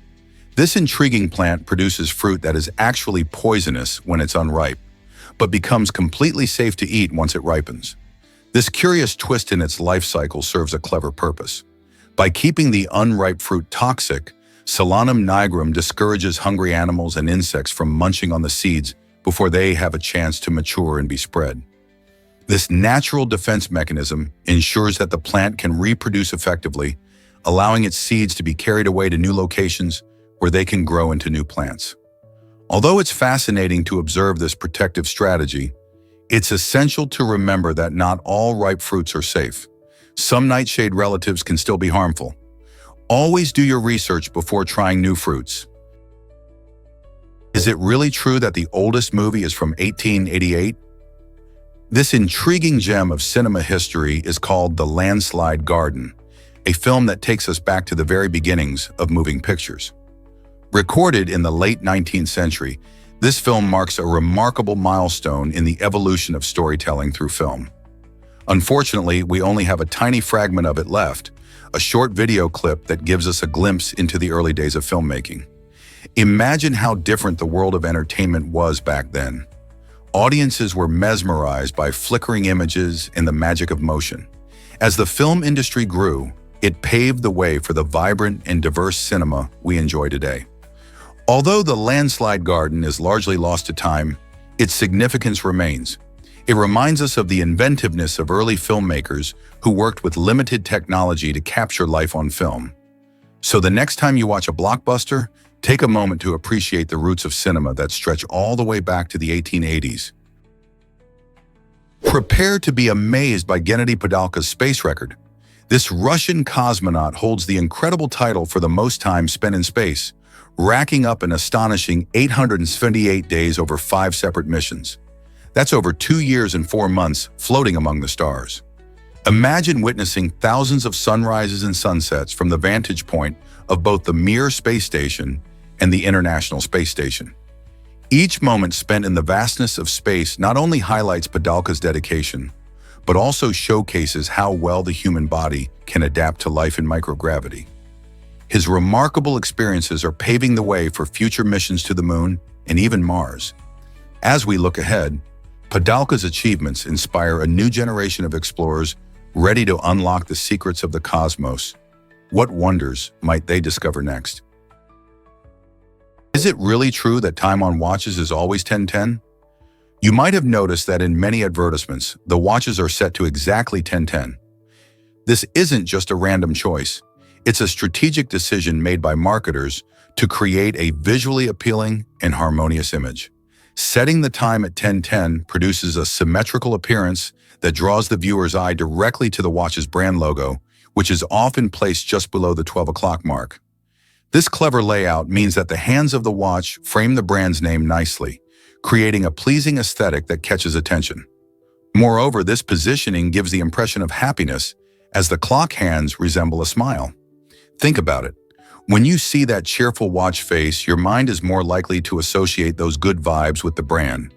This intriguing plant produces fruit that is actually poisonous when it's unripe, but becomes completely safe to eat once it ripens. This curious twist in its life cycle serves a clever purpose. By keeping the unripe fruit toxic, Solanum nigrum discourages hungry animals and insects from munching on the seeds before they have a chance to mature and be spread. This natural defense mechanism ensures that the plant can reproduce effectively, allowing its seeds to be carried away to new locations where they can grow into new plants. Although it's fascinating to observe this protective strategy, it's essential to remember that not all ripe fruits are safe. Some nightshade relatives can still be harmful. Always do your research before trying new fruits. Is it really true that the oldest movie is from 1888? This intriguing gem of cinema history is called The Landslide Garden, a film that takes us back to the very beginnings of moving pictures. Recorded in the late 19th century, this film marks a remarkable milestone in the evolution of storytelling through film. Unfortunately, we only have a tiny fragment of it left, a short video clip that gives us a glimpse into the early days of filmmaking. Imagine how different the world of entertainment was back then. Audiences were mesmerized by flickering images and the magic of motion. As the film industry grew, it paved the way for the vibrant and diverse cinema we enjoy today. Although The Landslide Garden is largely lost to time, its significance remains. It reminds us of the inventiveness of early filmmakers who worked with limited technology to capture life on film. So the next time you watch a blockbuster, take a moment to appreciate the roots of cinema that stretch all the way back to the 1880s. Prepare to be amazed by Gennady Padalka's space record. This Russian cosmonaut holds the incredible title for the most time spent in space, racking up an astonishing 878 days over 5 separate missions. That's over 2 years and 4 months floating among the stars. Imagine witnessing thousands of sunrises and sunsets from the vantage point of both the Mir space station and the International Space Station. Each moment spent in the vastness of space not only highlights Padalka's dedication, but also showcases how well the human body can adapt to life in microgravity. His remarkable experiences are paving the way for future missions to the Moon and even Mars. As we look ahead, Padalka's achievements inspire a new generation of explorers ready to unlock the secrets of the cosmos. What wonders might they discover next? Is it really true that time on watches is always 10:10? You might have noticed that in many advertisements, the watches are set to exactly 10:10. This isn't just a random choice. It's a strategic decision made by marketers to create a visually appealing and harmonious image. Setting the time at 10:10 produces a symmetrical appearance that draws the viewer's eye directly to the watch's brand logo, which is often placed just below the 12 o'clock mark. This clever layout means that the hands of the watch frame the brand's name nicely, creating a pleasing aesthetic that catches attention. Moreover, this positioning gives the impression of happiness, as the clock hands resemble a smile. Think about it. When you see that cheerful watch face, your mind is more likely to associate those good vibes with the brand.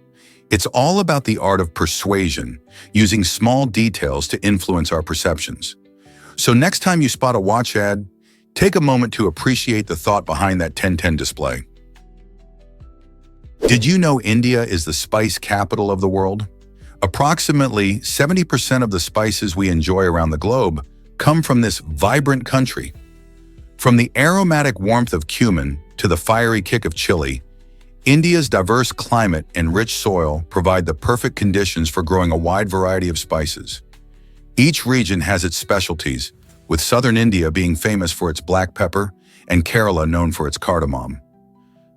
It's all about the art of persuasion, using small details to influence our perceptions. So next time you spot a watch ad, take a moment to appreciate the thought behind that 10:10 display. Did you know India is the spice capital of the world? Approximately 70% of the spices we enjoy around the globe come from this vibrant country. From the aromatic warmth of cumin to the fiery kick of chili, India's diverse climate and rich soil provide the perfect conditions for growing a wide variety of spices. Each region has its specialties, with southern India being famous for its black pepper and Kerala known for its cardamom.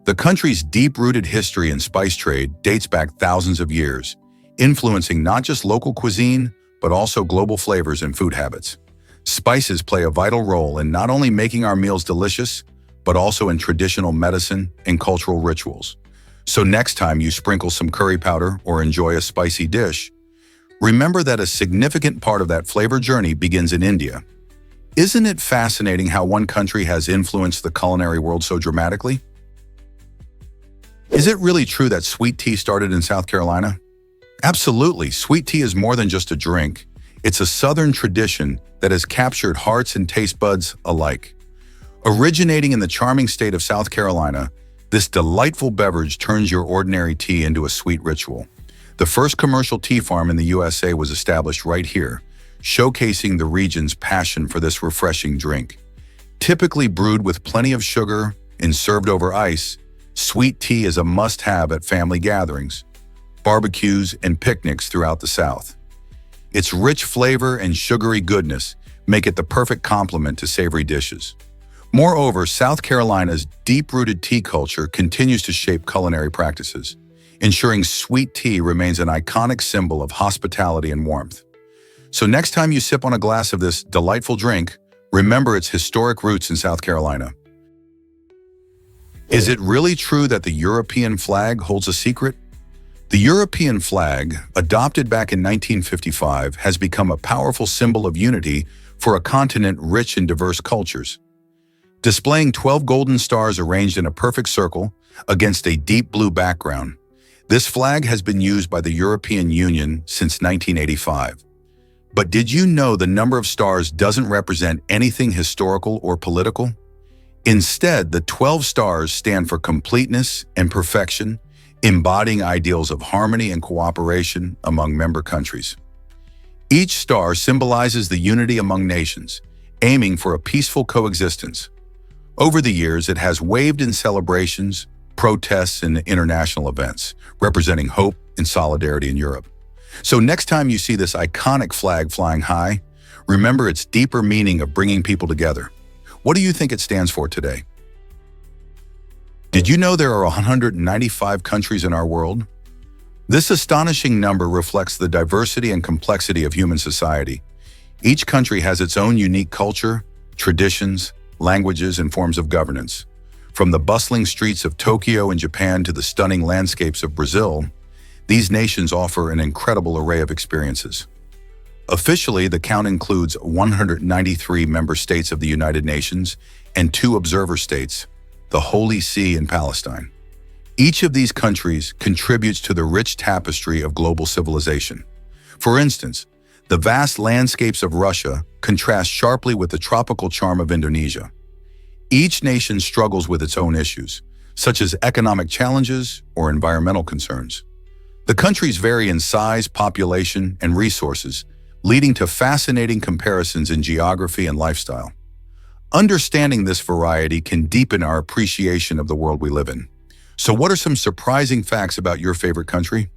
The country's deep-rooted history and spice trade dates back thousands of years, influencing not just local cuisine, but also global flavors and food habits. Spices play a vital role in not only making our meals delicious, but also in traditional medicine and cultural rituals. So next time you sprinkle some curry powder or enjoy a spicy dish, remember that a significant part of that flavor journey begins in India. Isn't it fascinating how one country has influenced the culinary world so dramatically? Is it really true that sweet tea started in South Carolina? Absolutely. Sweet tea is more than just a drink. It's a Southern tradition that has captured hearts and taste buds alike. Originating in the charming state of South Carolina, this delightful beverage turns your ordinary tea into a sweet ritual. The first commercial tea farm in the USA was established right here, showcasing the region's passion for this refreshing drink. Typically brewed with plenty of sugar and served over ice, sweet tea is a must-have at family gatherings, barbecues, and picnics throughout the South. Its rich flavor and sugary goodness make it the perfect complement to savory dishes. Moreover, South Carolina's deep-rooted tea culture continues to shape culinary practices, ensuring sweet tea remains an iconic symbol of hospitality and warmth. So next time you sip on a glass of this delightful drink, remember its historic roots in South Carolina. Is it really true that the European flag holds a secret? The European flag, adopted back in 1955, has become a powerful symbol of unity for a continent rich in diverse cultures. Displaying 12 golden stars arranged in a perfect circle against a deep blue background, this flag has been used by the European Union since 1985. But did you know the number of stars doesn't represent anything historical or political? Instead, the 12 stars stand for completeness and perfection, embodying ideals of harmony and cooperation among member countries. Each star symbolizes the unity among nations, aiming for a peaceful coexistence. Over the years, it has waved in celebrations, protests, and international events, representing hope and solidarity in Europe. So next time you see this iconic flag flying high, remember its deeper meaning of bringing people together. What do you think it stands for today? Did you know there are 195 countries in our world? This astonishing number reflects the diversity and complexity of human society. Each country has its own unique culture, traditions, languages, and forms of governance. From the bustling streets of Tokyo in Japan to the stunning landscapes of Brazil, these nations offer an incredible array of experiences. Officially, the count includes 193 member states of the United Nations and 2 observer states, the Holy See and Palestine. Each of these countries contributes to the rich tapestry of global civilization. For instance, the vast landscapes of Russia contrast sharply with the tropical charm of Indonesia. Each nation struggles with its own issues, such as economic challenges or environmental concerns. The countries vary in size, population, and resources, leading to fascinating comparisons in geography and lifestyle. Understanding this variety can deepen our appreciation of the world we live in. So what are some surprising facts about your favorite country?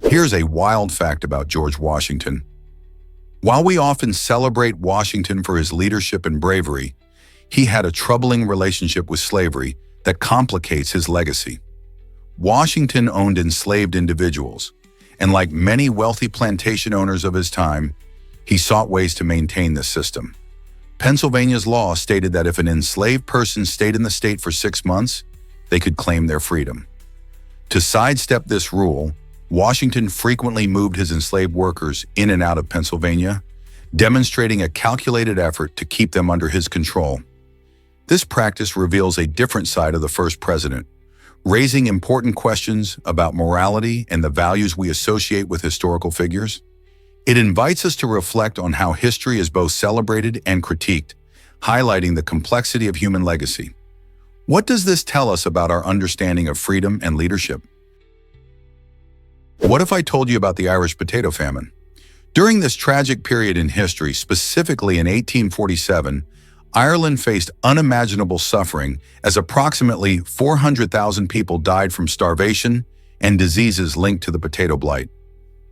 Here's a wild fact about George Washington. While we often celebrate Washington for his leadership and bravery, he had a troubling relationship with slavery that complicates his legacy. Washington owned enslaved individuals, and like many wealthy plantation owners of his time, he sought ways to maintain this system. Pennsylvania's law stated that if an enslaved person stayed in the state for 6 months, they could claim their freedom. To sidestep this rule, Washington frequently moved his enslaved workers in and out of Pennsylvania, demonstrating a calculated effort to keep them under his control. This practice reveals a different side of the first president, raising important questions about morality and the values we associate with historical figures. It invites us to reflect on how history is both celebrated and critiqued, highlighting the complexity of human legacy. What does this tell us about our understanding of freedom and leadership? What if I told you about the Irish potato famine? During this tragic period in history, specifically in 1847, Ireland faced unimaginable suffering as approximately 400,000 people died from starvation and diseases linked to the potato blight.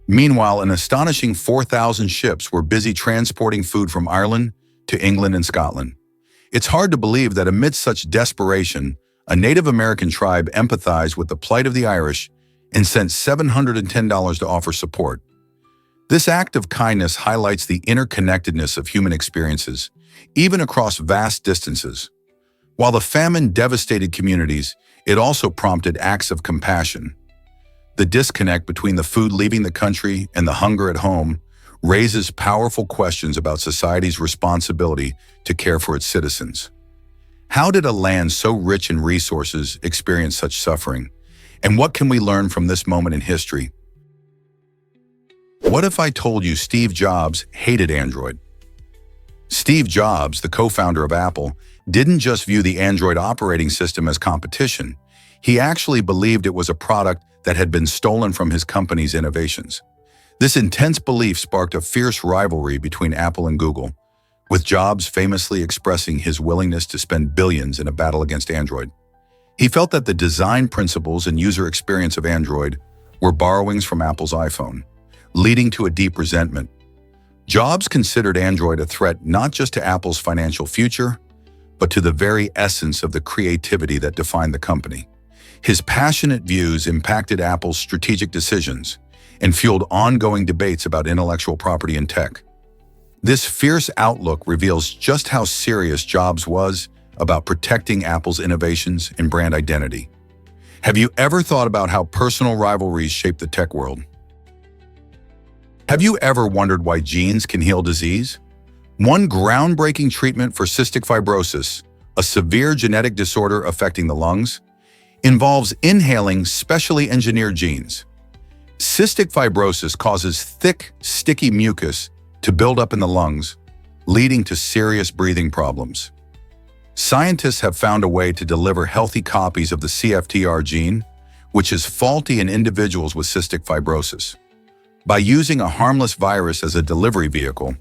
Meanwhile, an astonishing 4,000 ships were busy transporting food from Ireland to England and Scotland. It's hard to believe that amidst such desperation, a Native American tribe empathized with the plight of the Irish and sent $710 to offer support. This act of kindness highlights the interconnectedness of human experiences, even across vast distances. While the famine devastated communities, it also prompted acts of compassion. The disconnect between the food leaving the country and the hunger at home raises powerful questions about society's responsibility to care for its citizens. How did a land so rich in resources experience such suffering? And what can we learn from this moment in history? What if I told you Steve Jobs hated Android? Steve Jobs, the co-founder of Apple, didn't just view the Android operating system as competition. He actually believed it was a product that had been stolen from his company's innovations. This intense belief sparked a fierce rivalry between Apple and Google, with Jobs famously expressing his willingness to spend billions in a battle against Android. He felt that the design principles and user experience of Android were borrowings from Apple's iPhone, leading to a deep resentment. Jobs considered Android a threat not just to Apple's financial future, but to the very essence of the creativity that defined the company. His passionate views impacted Apple's strategic decisions and fueled ongoing debates about intellectual property and tech. This fierce outlook reveals just how serious Jobs was about protecting Apple's innovations and brand identity. Have you ever thought about how personal rivalries shape the tech world? Have you ever wondered why genes can heal disease? One groundbreaking treatment for cystic fibrosis, a severe genetic disorder affecting the lungs, involves inhaling specially engineered genes. Cystic fibrosis causes thick, sticky mucus to build up in the lungs, leading to serious breathing problems. Scientists have found a way to deliver healthy copies of the CFTR gene, which is faulty in individuals with cystic fibrosis. By using a harmless virus as a delivery vehicle,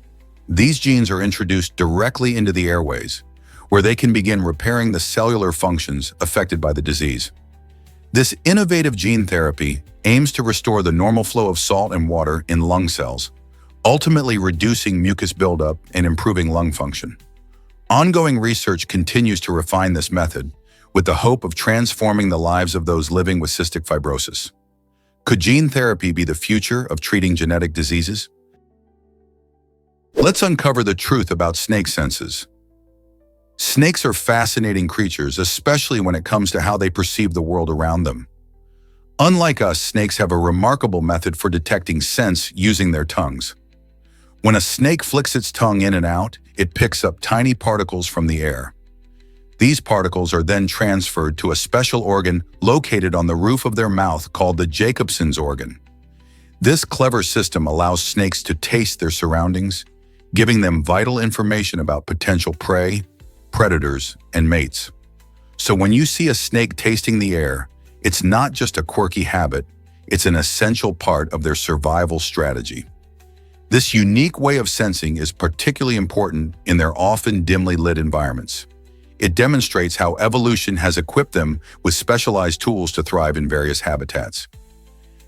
these genes are introduced directly into the airways, where they can begin repairing the cellular functions affected by the disease. This innovative gene therapy aims to restore the normal flow of salt and water in lung cells, ultimately reducing mucus buildup and improving lung function. Ongoing research continues to refine this method, with the hope of transforming the lives of those living with cystic fibrosis. Could gene therapy be the future of treating genetic diseases? Let's uncover the truth about snake senses. Snakes are fascinating creatures, especially when it comes to how they perceive the world around them. Unlike us, snakes have a remarkable method for detecting scents using their tongues. When a snake flicks its tongue in and out, it picks up tiny particles from the air. These particles are then transferred to a special organ located on the roof of their mouth called the Jacobson's organ. This clever system allows snakes to taste their surroundings, giving them vital information about potential prey, predators, and mates. So when you see a snake tasting the air, it's not just a quirky habit, it's an essential part of their survival strategy. This unique way of sensing is particularly important in their often dimly lit environments. It demonstrates how evolution has equipped them with specialized tools to thrive in various habitats.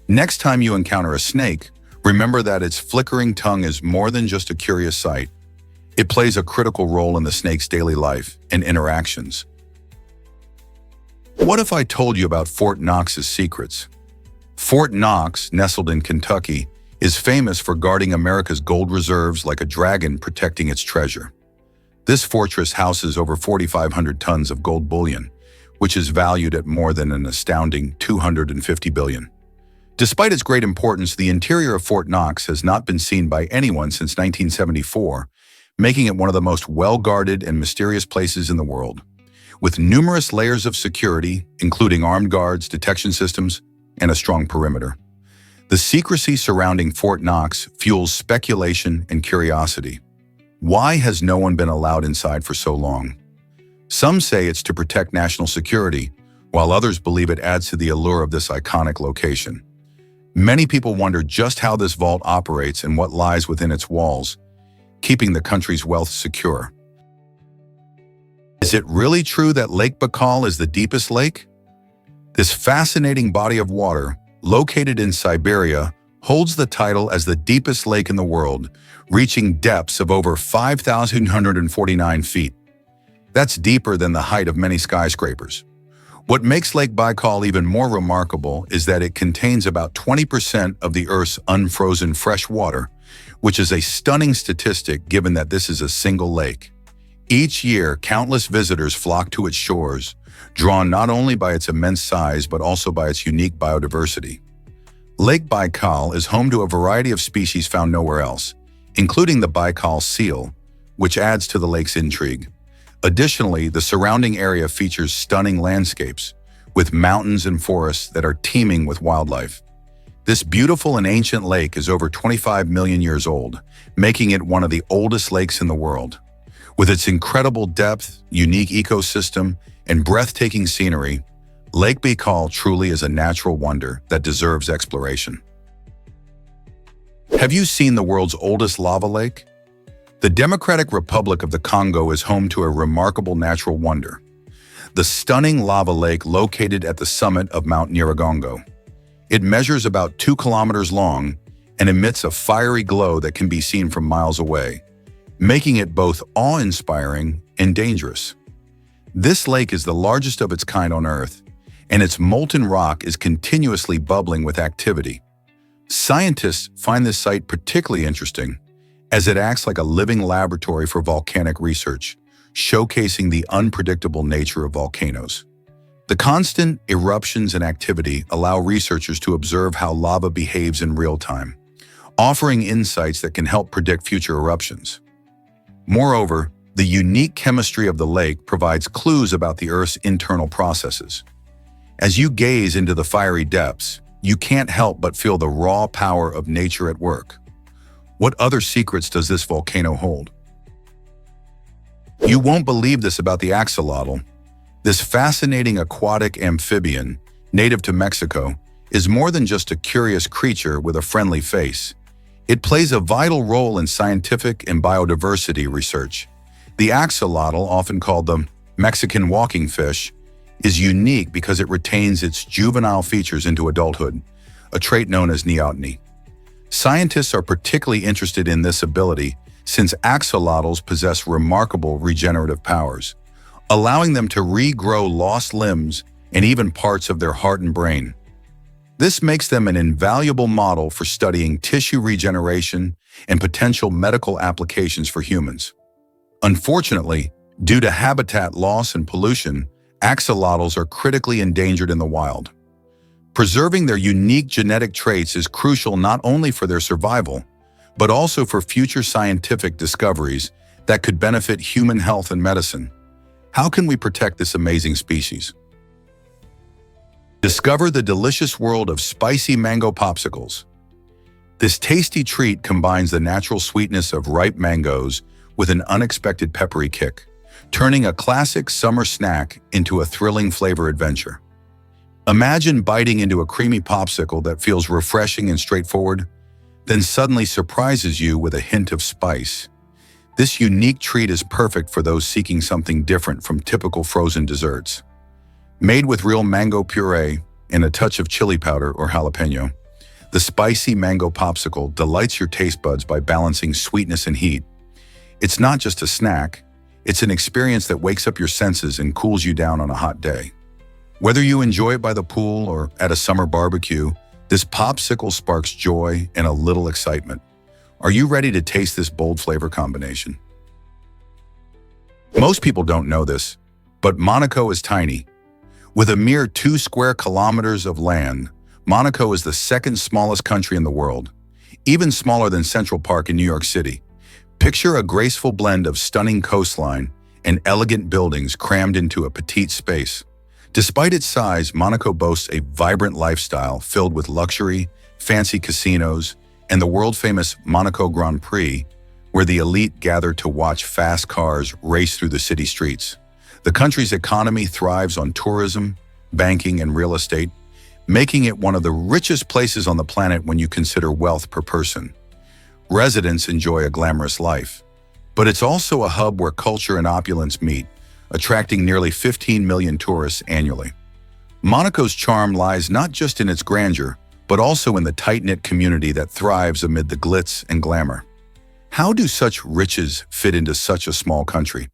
Next time you encounter a snake, remember that its flickering tongue is more than just a curious sight. It plays a critical role in the snake's daily life and interactions. What if I told you about Fort Knox's secrets? Fort Knox, nestled in Kentucky, is famous for guarding America's gold reserves like a dragon protecting its treasure. This fortress houses over 4,500 tons of gold bullion, which is valued at more than an astounding $250 billion. Despite its great importance, the interior of Fort Knox has not been seen by anyone since 1974, making it one of the most well-guarded and mysterious places in the world. With numerous layers of security, including armed guards, detection systems, and a strong perimeter. The secrecy surrounding Fort Knox fuels speculation and curiosity. Why has no one been allowed inside for so long? Some say it's to protect national security, while others believe it adds to the allure of this iconic location. Many people wonder just how this vault operates and what lies within its walls, keeping the country's wealth secure. Is it really true that Lake Baikal is the deepest lake? This fascinating body of water, located in Siberia, holds the title as the deepest lake in the world, reaching depths of over 5,149 feet. That's deeper than the height of many skyscrapers. What makes Lake Baikal even more remarkable is that it contains about 20% of the Earth's unfrozen fresh water, which is a stunning statistic given that this is a single lake. Each year, countless visitors flock to its shores, drawn not only by its immense size but also by its unique biodiversity. Lake Baikal is home to a variety of species found nowhere else, including the Baikal seal, which adds to the lake's intrigue. Additionally, the surrounding area features stunning landscapes, with mountains and forests that are teeming with wildlife. This beautiful and ancient lake is over 25 million years old, making it one of the oldest lakes in the world. With its incredible depth, unique ecosystem, and breathtaking scenery, Lake Baikal truly is a natural wonder that deserves exploration. Have you seen the world's oldest lava lake? The Democratic Republic of the Congo is home to a remarkable natural wonder, the stunning lava lake located at the summit of Mount Nyiragongo. It measures about 2 kilometers long and emits a fiery glow that can be seen from miles away, making it both awe-inspiring and dangerous. This lake is the largest of its kind on Earth, and its molten rock is continuously bubbling with activity. Scientists find this site particularly interesting, as it acts like a living laboratory for volcanic research, showcasing the unpredictable nature of volcanoes. The constant eruptions and activity allow researchers to observe how lava behaves in real time, offering insights that can help predict future eruptions. Moreover, the unique chemistry of the lake provides clues about the Earth's internal processes. As you gaze into the fiery depths, you can't help but feel the raw power of nature at work. What other secrets does this volcano hold? You won't believe this about the axolotl. This fascinating aquatic amphibian, native to Mexico, is more than just a curious creature with a friendly face. It plays a vital role in scientific and biodiversity research. The axolotl, often called the Mexican walking fish, is unique because it retains its juvenile features into adulthood, a trait known as neoteny. Scientists are particularly interested in this ability since axolotls possess remarkable regenerative powers, allowing them to regrow lost limbs and even parts of their heart and brain. This makes them an invaluable model for studying tissue regeneration and potential medical applications for humans. Unfortunately, due to habitat loss and pollution, axolotls are critically endangered in the wild. Preserving their unique genetic traits is crucial not only for their survival, but also for future scientific discoveries that could benefit human health and medicine. How can we protect this amazing species? Discover the delicious world of spicy mango popsicles. This tasty treat combines the natural sweetness of ripe mangoes with an unexpected peppery kick, turning a classic summer snack into a thrilling flavor adventure. Imagine biting into a creamy popsicle that feels refreshing and straightforward, then suddenly surprises you with a hint of spice. This unique treat is perfect for those seeking something different from typical frozen desserts. Made with real mango puree and a touch of chili powder or jalapeno, the spicy mango popsicle delights your taste buds by balancing sweetness and heat. It's not just a snack, it's an experience that wakes up your senses and cools you down on a hot day. Whether you enjoy it by the pool or at a summer barbecue, this popsicle sparks joy and a little excitement. Are you ready to taste this bold flavor combination? Most people don't know this, but Monaco is tiny. With a mere 2 square kilometers of land, Monaco is the second smallest country in the world, even smaller than Central Park in New York City. Picture a graceful blend of stunning coastline and elegant buildings crammed into a petite space. Despite its size, Monaco boasts a vibrant lifestyle filled with luxury, fancy casinos, and the world-famous Monaco Grand Prix, where the elite gather to watch fast cars race through the city streets. The country's economy thrives on tourism, banking, and real estate, making it one of the richest places on the planet when you consider wealth per person. Residents enjoy a glamorous life, but it's also a hub where culture and opulence meet, attracting nearly 15 million tourists annually. Monaco's charm lies not just in its grandeur, but also in the tight-knit community that thrives amid the glitz and glamour. How do such riches fit into such a small country?